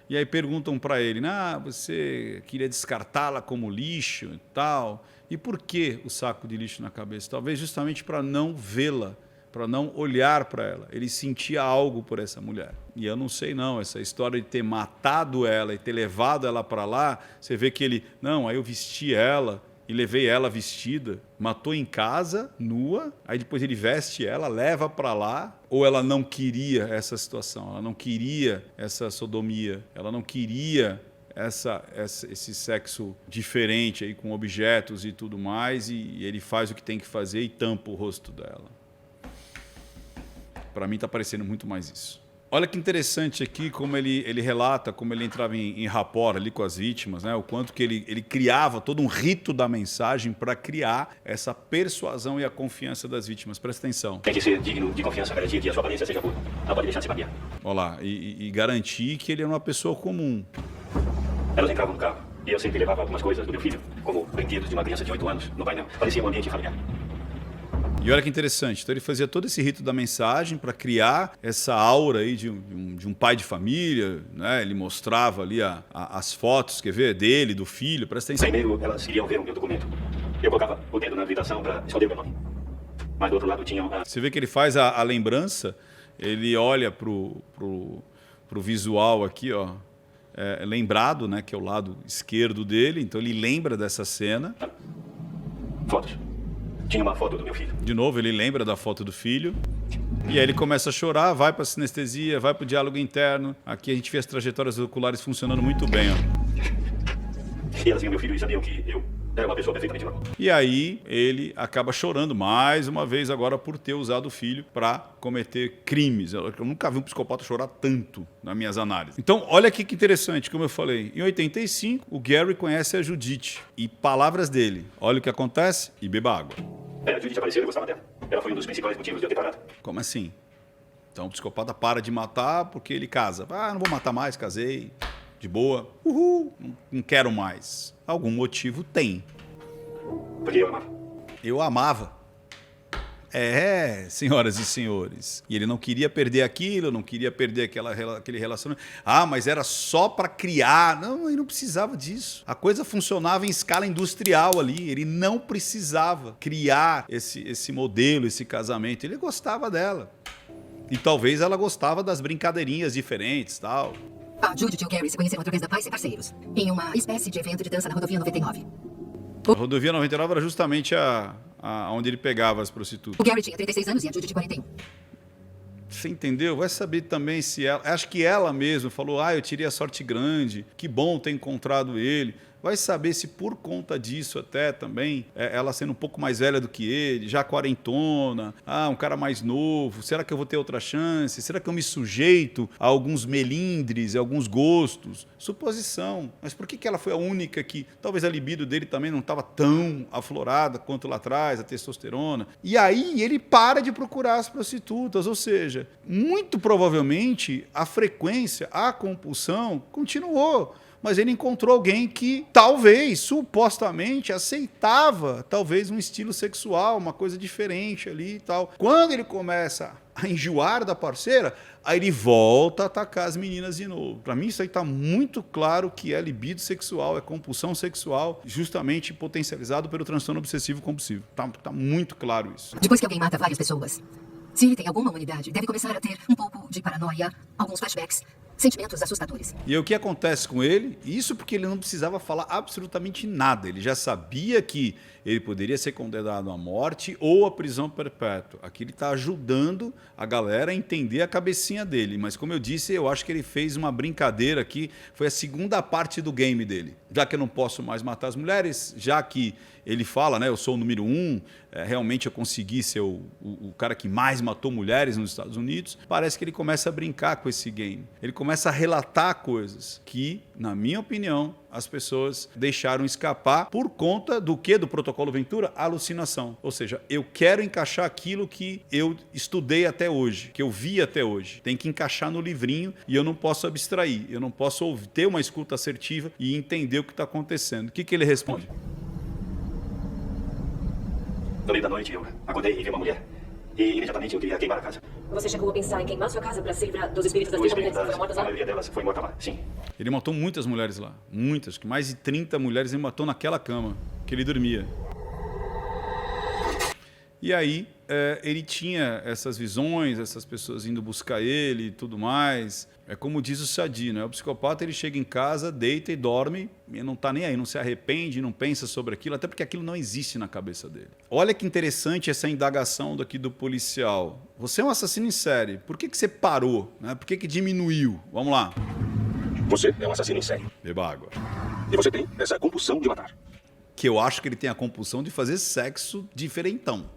S1: E aí perguntam para ele, você queria descartá-la como lixo e tal. E por que o saco de lixo na cabeça? Talvez justamente para não vê-la, para não olhar para ela. Ele sentia algo por essa mulher. E eu não sei não, essa história de ter matado ela e ter levado ela para lá, você vê que ele, aí eu vesti ela e levei ela vestida, matou em casa, nua, aí depois ele veste ela, leva para lá, ou ela não queria essa situação, ela não queria essa sodomia, ela não queria esse sexo diferente aí com objetos e tudo mais, e ele faz o que tem que fazer e tampa o rosto dela. Para mim está parecendo muito mais isso. Olha que interessante aqui como ele relata, como ele entrava em rapport ali com as vítimas, né? O quanto que ele criava todo um rito da mensagem para criar essa persuasão e a confiança das vítimas. Presta atenção.
S3: Tem que ser digno de confiança, garantir que a sua aparência seja boa. Não pode deixar de se maquiar.
S1: Olha lá, e garantir que ele é uma pessoa comum.
S3: Elas entravam no carro e eu sempre levava algumas coisas do meu filho, como brinquedos de uma criança de 8 anos, no painel. Parecia um ambiente familiar.
S1: E olha que interessante, então ele fazia todo esse rito da mensagem para criar essa aura aí de um pai de família, né? Ele mostrava ali as fotos, quer ver, dele, do filho, presta atenção.
S3: Primeiro, elas iriam ver o meu documento. Eu colocava o dedo na habilitação para esconder meu nome. Mas do outro lado tinham...
S1: Você vê que ele faz a lembrança, ele olha pro visual aqui, ó, lembrado, né, que é o lado esquerdo dele, então ele lembra dessa cena.
S3: Fotos. Tinha uma foto do meu filho.
S1: De novo, ele lembra da foto do filho. E aí ele começa a chorar, vai para a sinestesia, vai para o diálogo interno. Aqui a gente vê as trajetórias oculares funcionando muito bem. Ó.
S3: E elas viam meu filho e sabiam que eu era uma pessoa perfeitamente normal.
S1: E aí ele acaba chorando mais uma vez agora por ter usado o filho para cometer crimes. Eu nunca vi um psicopata chorar tanto nas minhas análises. Então, olha aqui que interessante, como eu falei. Em 85, o Gary conhece a Judith. E palavras dele. Olha o que acontece e beba água.
S3: A Judith apareceu e eu gostava dela. Ela foi um dos principais motivos de eu ter parado.
S1: Como assim? Então o psicopata para de matar porque ele casa. Não vou matar mais, casei, de boa. Uhul, não quero mais. Algum motivo tem.
S3: Porque eu amava.
S1: Eu amava. Senhoras e senhores. E ele não queria perder aquilo, não queria perder aquele relacionamento. Mas era só para criar. Não, ele não precisava disso. A coisa funcionava em escala industrial ali. Ele não precisava criar esse modelo, esse casamento. Ele gostava dela. E talvez ela gostava das brincadeirinhas diferentes, tal.
S4: A Judith e o Gary se conheceram através da Paz e Parceiros, em uma espécie de evento de dança na Rodovia 99.
S1: A Rodovia 99 era justamente onde ele pegava as prostitutas.
S4: O Gary tinha 36 anos e a Judith 41.
S1: Você entendeu? Vai saber também se ela... Acho que ela mesma falou, eu tirei a sorte grande, que bom ter encontrado ele. Vai saber se por conta disso até também, ela sendo um pouco mais velha do que ele, já quarentona, um cara mais novo, será que eu vou ter outra chance? Será que eu me sujeito a alguns melindres, a alguns gostos? Suposição. Mas por que ela foi a única que, talvez a libido dele também não estava tão aflorada quanto lá atrás, a testosterona? E aí ele para de procurar as prostitutas, ou seja, muito provavelmente a frequência, a compulsão continuou. Mas ele encontrou alguém que talvez, supostamente, aceitava talvez um estilo sexual, uma coisa diferente ali e tal. Quando ele começa a enjoar da parceira, aí ele volta a atacar as meninas de novo. Para mim isso aí está muito claro que é libido sexual, é compulsão sexual, justamente potencializado pelo transtorno obsessivo compulsivo. Tá muito claro isso.
S4: Depois que alguém mata várias pessoas, se ele tem alguma humanidade, deve começar a ter um pouco de paranoia, alguns flashbacks, sentimentos assustadores.
S1: E aí, o que acontece com ele? Isso porque ele não precisava falar absolutamente nada. Ele já sabia que ele poderia ser condenado à morte ou à prisão perpétua. Aqui ele está ajudando a galera a entender a cabecinha dele. Mas, como eu disse, eu acho que ele fez uma brincadeira aqui. Foi a segunda parte do game dele. Já que eu não posso mais matar as mulheres, já que ele fala, né, eu sou o número 1, realmente eu consegui ser o cara que mais matou mulheres nos Estados Unidos, parece que ele começa a brincar com esse game. Ele começa a relatar coisas que, na minha opinião, as pessoas deixaram escapar por conta do quê? Do protocolo Ventura? Alucinação. Ou seja, eu quero encaixar aquilo que eu estudei até hoje, que eu vi até hoje. Tem que encaixar no livrinho e eu não posso abstrair, eu não posso ter uma escuta assertiva e entender o que está acontecendo. O que ele responde?
S3: No meio da noite eu acordei e vi uma mulher. E imediatamente eu queria queimar a casa.
S4: Você chegou a pensar em queimar sua casa para se livrar dos espíritos das
S3: Duas
S4: 30 mulheres que
S3: mulheres,
S4: foram mortas
S3: a
S4: lá?
S3: maioria delas foi morta lá, sim.
S1: Ele matou muitas mulheres lá. Muitas. Que mais de 30 mulheres ele matou naquela cama que ele dormia. E aí ele tinha essas visões, essas pessoas indo buscar ele e tudo mais. É como diz o Sadi, né? O psicopata ele chega em casa, deita e dorme, e não está nem aí, não se arrepende, não pensa sobre aquilo, até porque aquilo não existe na cabeça dele. Olha que interessante essa indagação daqui do policial. Você é um assassino em série, por que você parou? Né? Por que diminuiu? Vamos lá.
S3: Você é um assassino em série.
S1: Beba água.
S3: E você tem essa compulsão de matar.
S1: Que eu acho que ele tem a compulsão de fazer sexo diferentão.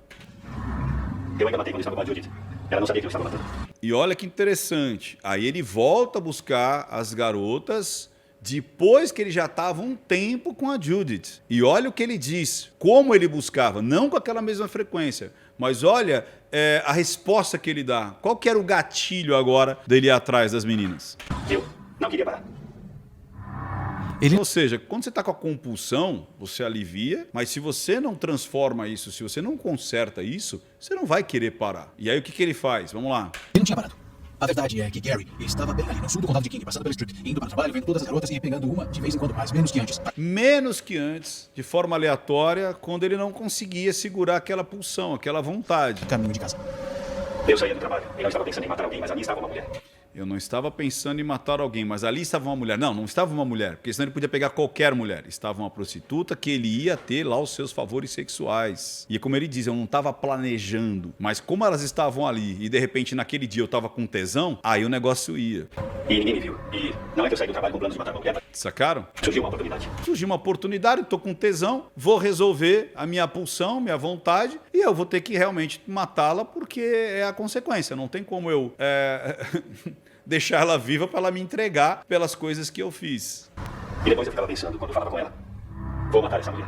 S3: Eu ainda matei quando estava com a Judith. Ela não sabia que eu estava matando.
S1: E olha que interessante. Aí ele volta a buscar as garotas depois que ele já estava um tempo com a Judith. E olha o que ele diz. Como ele buscava, não com aquela mesma frequência, mas olha a resposta que ele dá. Qual que era o gatilho agora dele ir atrás das meninas?
S3: Eu não queria parar.
S1: Ou seja, quando você está com a compulsão, você alivia, mas se você não transforma isso, se você não conserta isso, você não vai querer parar. E aí o que ele faz? Vamos lá.
S5: Ele não tinha parado. A verdade é que Gary estava bem ali no sul do condado de King, passando pela Street, indo para o trabalho, vendo todas as garotas e pegando uma de vez em quando mais, menos que antes.
S1: Menos que antes, de forma aleatória, quando ele não conseguia segurar aquela pulsão, aquela vontade.
S5: Caminho de casa.
S3: Eu saía do trabalho e não estava pensando em matar alguém, mas ali estava uma mulher.
S1: Eu não estava pensando em matar alguém, mas ali estava uma mulher. Não estava uma mulher, porque senão ele podia pegar qualquer mulher. Estava uma prostituta que ele ia ter lá os seus favores sexuais. E como ele diz, eu não estava planejando, mas como elas estavam ali e de repente naquele dia eu estava com tesão, aí o negócio ia.
S3: E ninguém me viu. E não é que eu saí do trabalho com planos de matar uma mulher.
S1: Sacaram?
S3: Surgiu uma oportunidade.
S1: Surgiu uma oportunidade, estou com tesão, vou resolver a minha pulsão, minha vontade, e eu vou ter que realmente matá-la porque é a consequência. Não tem como eu deixar ela viva para ela me entregar pelas coisas que eu fiz.
S3: E depois eu ficava pensando, quando eu falava com ela, vou matar essa mulher.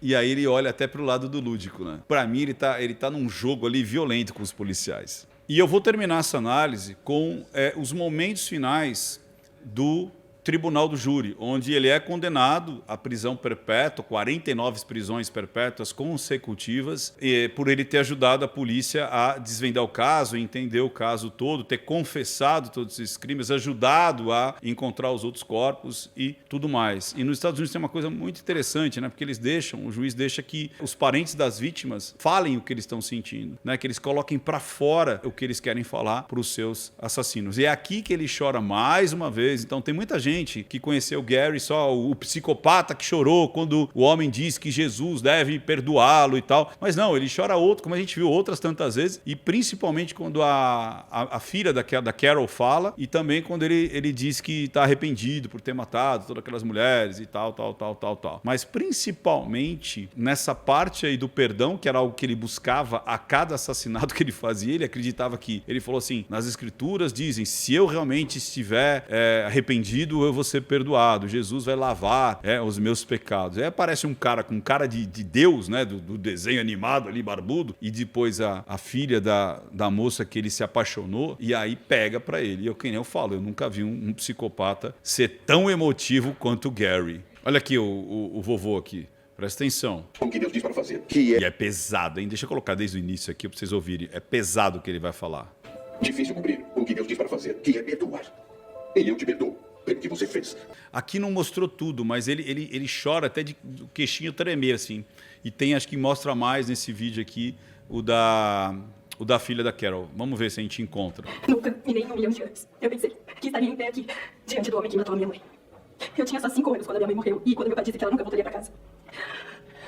S1: E aí ele olha até para o lado do lúdico, né? Para mim, ele tá num jogo ali violento com os policiais. E eu vou terminar essa análise com os momentos finais do tribunal do júri, onde ele é condenado à prisão perpétua, 49 prisões perpétuas consecutivas, por ele ter ajudado a polícia a desvendar o caso, entender o caso todo, ter confessado todos esses crimes, ajudado a encontrar os outros corpos e tudo mais. E nos Estados Unidos tem uma coisa muito interessante, né? Porque o juiz deixa que os parentes das vítimas falem o que eles estão sentindo, né? Que eles coloquem para fora o que eles querem falar para os seus assassinos. E é aqui que ele chora mais uma vez. Então tem muita gente gente que conheceu Gary só o psicopata que chorou quando o homem diz que Jesus deve perdoá-lo e tal. Mas não, ele chora outro, como a gente viu outras tantas vezes, e principalmente quando a filha da Carol fala, e também quando ele diz que está arrependido por ter matado todas aquelas mulheres e tal. Mas principalmente nessa parte aí do perdão, que era algo que ele buscava a cada assassinato que ele fazia, ele acreditava que, ele falou assim, nas escrituras dizem, se eu realmente estiver arrependido, eu vou ser perdoado, Jesus vai lavar os meus pecados. Aí aparece um cara com cara de Deus, né, do desenho animado ali, barbudo, e depois a filha da moça que ele se apaixonou, e aí pega pra ele. E que nem eu falo, eu nunca vi um psicopata ser tão emotivo quanto o Gary. Olha aqui o vovô aqui. Presta atenção.
S3: O que Deus diz para fazer?
S1: E é pesado, hein? Deixa eu colocar desde o início aqui para vocês ouvirem. É pesado o que ele vai falar.
S3: Difícil cumprir o que Deus diz para fazer, que é perdoar. E eu te perdoo pelo que você fez.
S1: Aqui não mostrou tudo, mas ele chora até de o queixinho tremer, assim. E tem, acho que mostra mais nesse vídeo aqui, o da filha da Carol. Vamos ver se a gente encontra.
S2: Nunca, em nem 1 milhão de anos, eu pensei que estaria em pé aqui, diante do homem que matou a minha mãe. Eu tinha só 5 anos quando a minha mãe morreu, e quando meu pai disse que ela nunca voltaria para casa.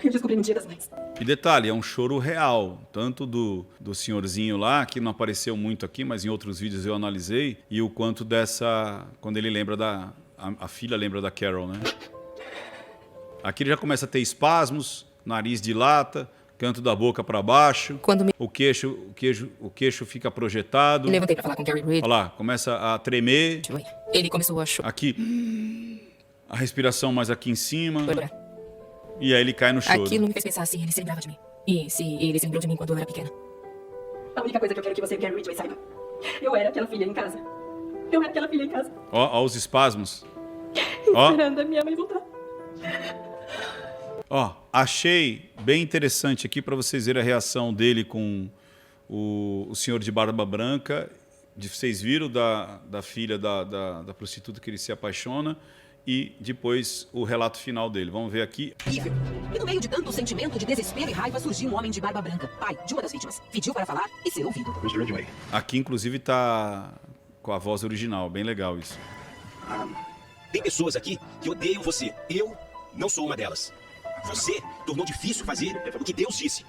S2: Eu descobri no Dia das Mães.
S1: E detalhe, é um choro real, tanto do senhorzinho lá, que não apareceu muito aqui, mas em outros vídeos eu analisei, e o quanto quando ele lembra a filha lembra da Carol, né? Aqui ele já começa a ter espasmos, nariz dilata, canto da boca para baixo, o queixo fica projetado.
S4: Me levantei pra falar com Gary Reed.
S1: Olha lá, começa a tremer.
S4: Ele começou a chorar.
S1: Aqui, a respiração mais aqui em cima. E aí ele cai no choro.
S4: Aquilo me fez pensar se ele se lembrava de mim. E se ele se lembrou de mim quando eu era pequena.
S2: A única coisa que eu quero que você, Gary Ridgway, saiba. Eu era aquela filha em casa. Eu era aquela filha em casa.
S1: Ó os espasmos.
S2: Esperando a minha mãe voltar.
S1: Ó, achei bem interessante aqui para vocês verem a reação dele com o senhor de barba branca. Vocês viram da filha da prostituta que ele se apaixona. E depois o relato final dele. Vamos ver aqui.
S6: E no meio de tanto sentimento de desespero e raiva surgiu um homem de barba branca, pai de uma das vítimas. Pediu para falar e ser ouvido.
S3: Mr. Ridgway.
S1: Aqui, inclusive, tá com a voz original. Bem legal isso.
S5: Tem pessoas aqui que odeiam você. Eu não sou uma delas. Você tornou difícil fazer o que Deus disse.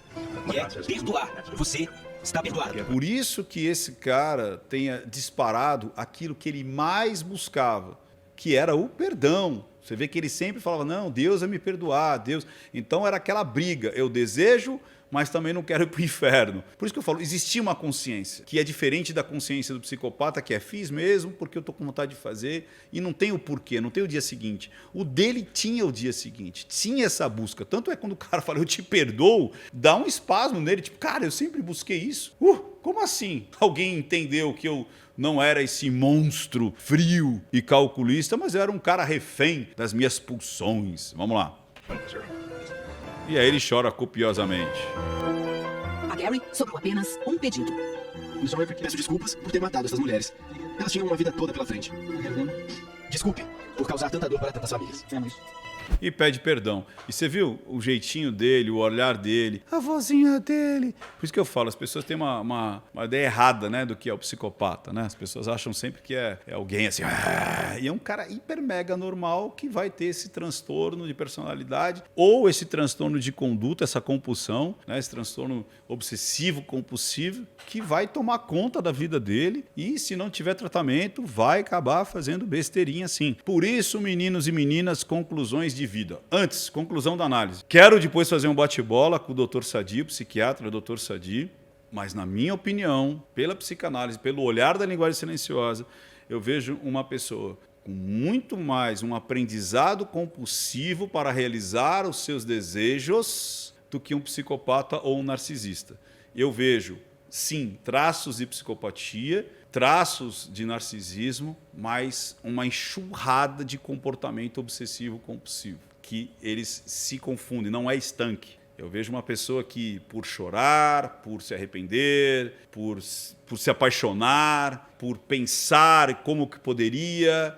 S5: E é perdoar. Você está perdoado.
S1: Por isso que esse cara tenha disparado aquilo que ele mais buscava, que era o perdão. Você vê que ele sempre falava, não, Deus vai me perdoar, Deus... Então era aquela briga, eu desejo, mas também não quero ir para o inferno. Por isso que eu falo, existia uma consciência, que é diferente da consciência do psicopata, que é fiz mesmo, porque eu estou com vontade de fazer, e não tem o porquê, não tem o dia seguinte. O dele tinha o dia seguinte, tinha essa busca. Tanto é quando o cara fala, eu te perdoo, dá um espasmo nele, tipo, cara, eu sempre busquei isso. Como assim? Alguém entendeu que eu não era esse monstro frio e calculista, mas eu era um cara refém das minhas pulsões. Vamos lá. E aí ele chora copiosamente.
S6: A Gary sobrou apenas um pedido.
S5: Peço desculpas por ter matado essas mulheres. Elas tinham uma vida toda pela frente. Desculpe por causar tanta dor para tantas famílias.
S1: E pede perdão. E você viu o jeitinho dele, o olhar dele, a vozinha dele. Por isso que eu falo, as pessoas têm uma ideia errada, né, do que é o psicopata, né? As pessoas acham sempre que é alguém assim, e é um cara hiper mega normal que vai ter esse transtorno de personalidade ou esse transtorno de conduta, essa compulsão, né, esse transtorno obsessivo compulsivo que vai tomar conta da vida dele e, se não tiver tratamento, vai acabar fazendo besteirinha assim. Por isso, meninos e meninas, conclusões de vida. Antes, conclusão da análise. Quero depois fazer um bate-bola com o Dr. Sadi, o psiquiatra Dr. Sadi, mas na minha opinião, pela psicanálise, pelo olhar da linguagem silenciosa, eu vejo uma pessoa com muito mais um aprendizado compulsivo para realizar os seus desejos do que um psicopata ou um narcisista. Eu vejo, sim, traços de psicopatia, traços de narcisismo, mas uma enxurrada de comportamento obsessivo-compulsivo, que eles se confundem, não é estanque. Eu vejo uma pessoa que, por chorar, por se arrepender, por se apaixonar, por pensar como que poderia...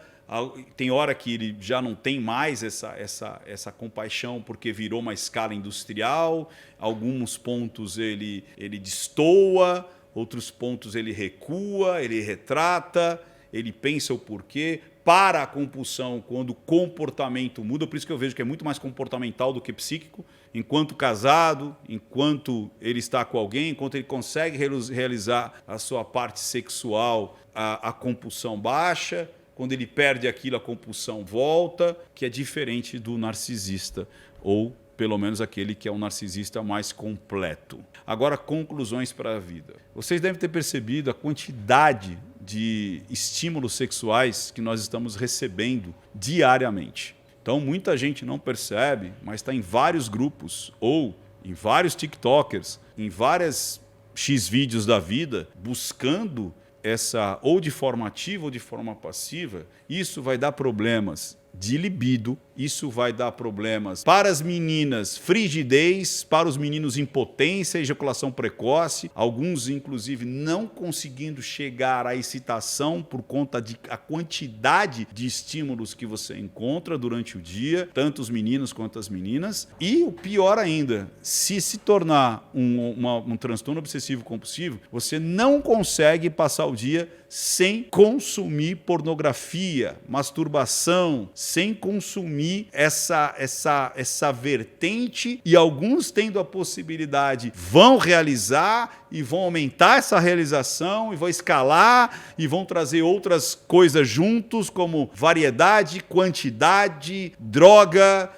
S1: Tem hora que ele já não tem mais essa compaixão porque virou uma escala industrial, alguns pontos ele destoa, outros pontos ele recua, ele retrata, ele pensa o porquê, para a compulsão quando o comportamento muda, por isso que eu vejo que é muito mais comportamental do que psíquico. Enquanto casado, enquanto ele está com alguém, enquanto ele consegue realizar a sua parte sexual, a compulsão baixa. Quando ele perde aquilo, a compulsão volta, que é diferente do narcisista, ou pelo menos aquele que é um narcisista mais completo. Agora, conclusões para a vida. Vocês devem ter percebido a quantidade de estímulos sexuais que nós estamos recebendo diariamente. Então, muita gente não percebe, mas está em vários grupos, ou em vários TikTokers, em várias X-vídeos da vida, buscando essa, ou de forma ativa ou de forma passiva. Isso vai dar problemas de libido, isso vai dar problemas para as meninas, frigidez, para os meninos, impotência, ejaculação precoce, alguns inclusive não conseguindo chegar à excitação por conta da quantidade de estímulos que você encontra durante o dia, tanto os meninos quanto as meninas. E o pior ainda, se tornar um transtorno obsessivo compulsivo, você não consegue passar o dia sem consumir pornografia, masturbação, sem consumir essa vertente, e alguns tendo a possibilidade vão realizar e vão aumentar essa realização e vão escalar e vão trazer outras coisas juntos, como variedade, quantidade, droga,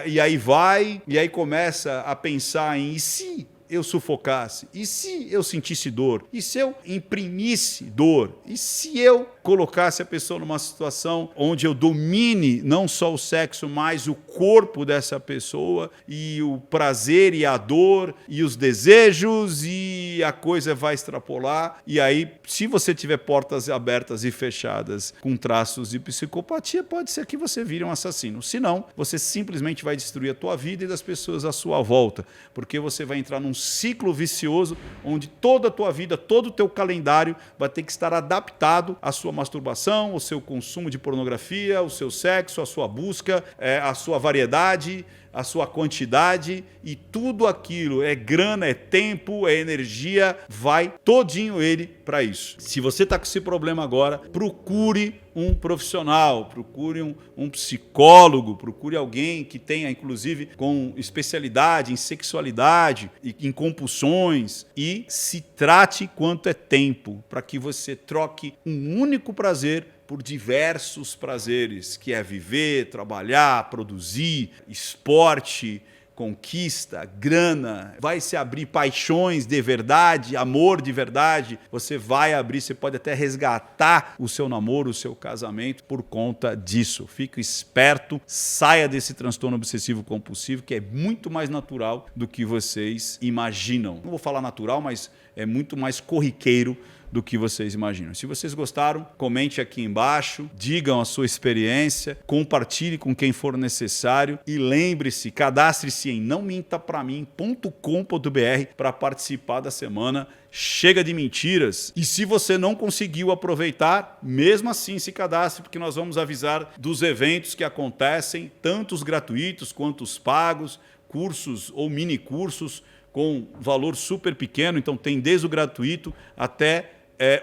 S1: e aí começa a pensar em e se eu sufocasse? E se eu sentisse dor? E se eu imprimisse dor? E se eu colocasse a pessoa numa situação onde eu domine não só o sexo, mas o corpo dessa pessoa, e o prazer e a dor e os desejos, e a coisa vai extrapolar? E aí, se você tiver portas abertas e fechadas com traços de psicopatia, pode ser que você vire um assassino. Se não, você simplesmente vai destruir a tua vida e das pessoas à sua volta, porque você vai entrar num ciclo vicioso onde toda a tua vida, todo o teu calendário vai ter que estar adaptado à sua masturbação, ao seu consumo de pornografia, ao seu sexo, à sua busca, à sua variedade, à sua quantidade, e tudo aquilo é grana, é tempo, é energia, vai todinho ele para isso. Se você está com esse problema agora, procure um profissional, procure um psicólogo, procure alguém que tenha, inclusive, com especialidade em sexualidade e em compulsões, e se trate quanto é tempo, para que você troque um único prazer por diversos prazeres, que é viver, trabalhar, produzir, esporte, conquista, grana. Vai se abrir paixões de verdade, amor de verdade. Você vai abrir, você pode até resgatar o seu namoro, o seu casamento por conta disso. Fique esperto, saia desse transtorno obsessivo compulsivo, que é muito mais natural do que vocês imaginam. Não vou falar natural, mas é muito mais corriqueiro do que vocês imaginam. Se vocês gostaram, comente aqui embaixo, digam a sua experiência, compartilhe com quem for necessário e lembre-se, cadastre-se em nãomintapramin.com.br para participar da semana Chega de Mentiras. E se você não conseguiu aproveitar, mesmo assim se cadastre, porque nós vamos avisar dos eventos que acontecem, tanto os gratuitos quanto os pagos, cursos ou mini cursos com valor super pequeno. Então tem desde o gratuito até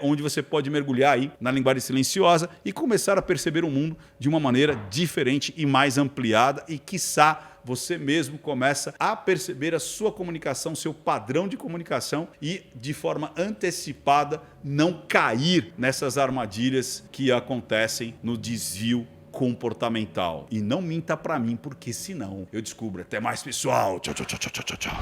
S1: onde você pode mergulhar aí na linguagem silenciosa e começar a perceber o mundo de uma maneira diferente e mais ampliada, e quiçá você mesmo começa a perceber a sua comunicação, seu padrão de comunicação, e de forma antecipada não cair nessas armadilhas que acontecem no desvio comportamental. E não minta para mim, porque senão eu descubro. Até mais, pessoal. Tchau, tchau, tchau, tchau, tchau, tchau.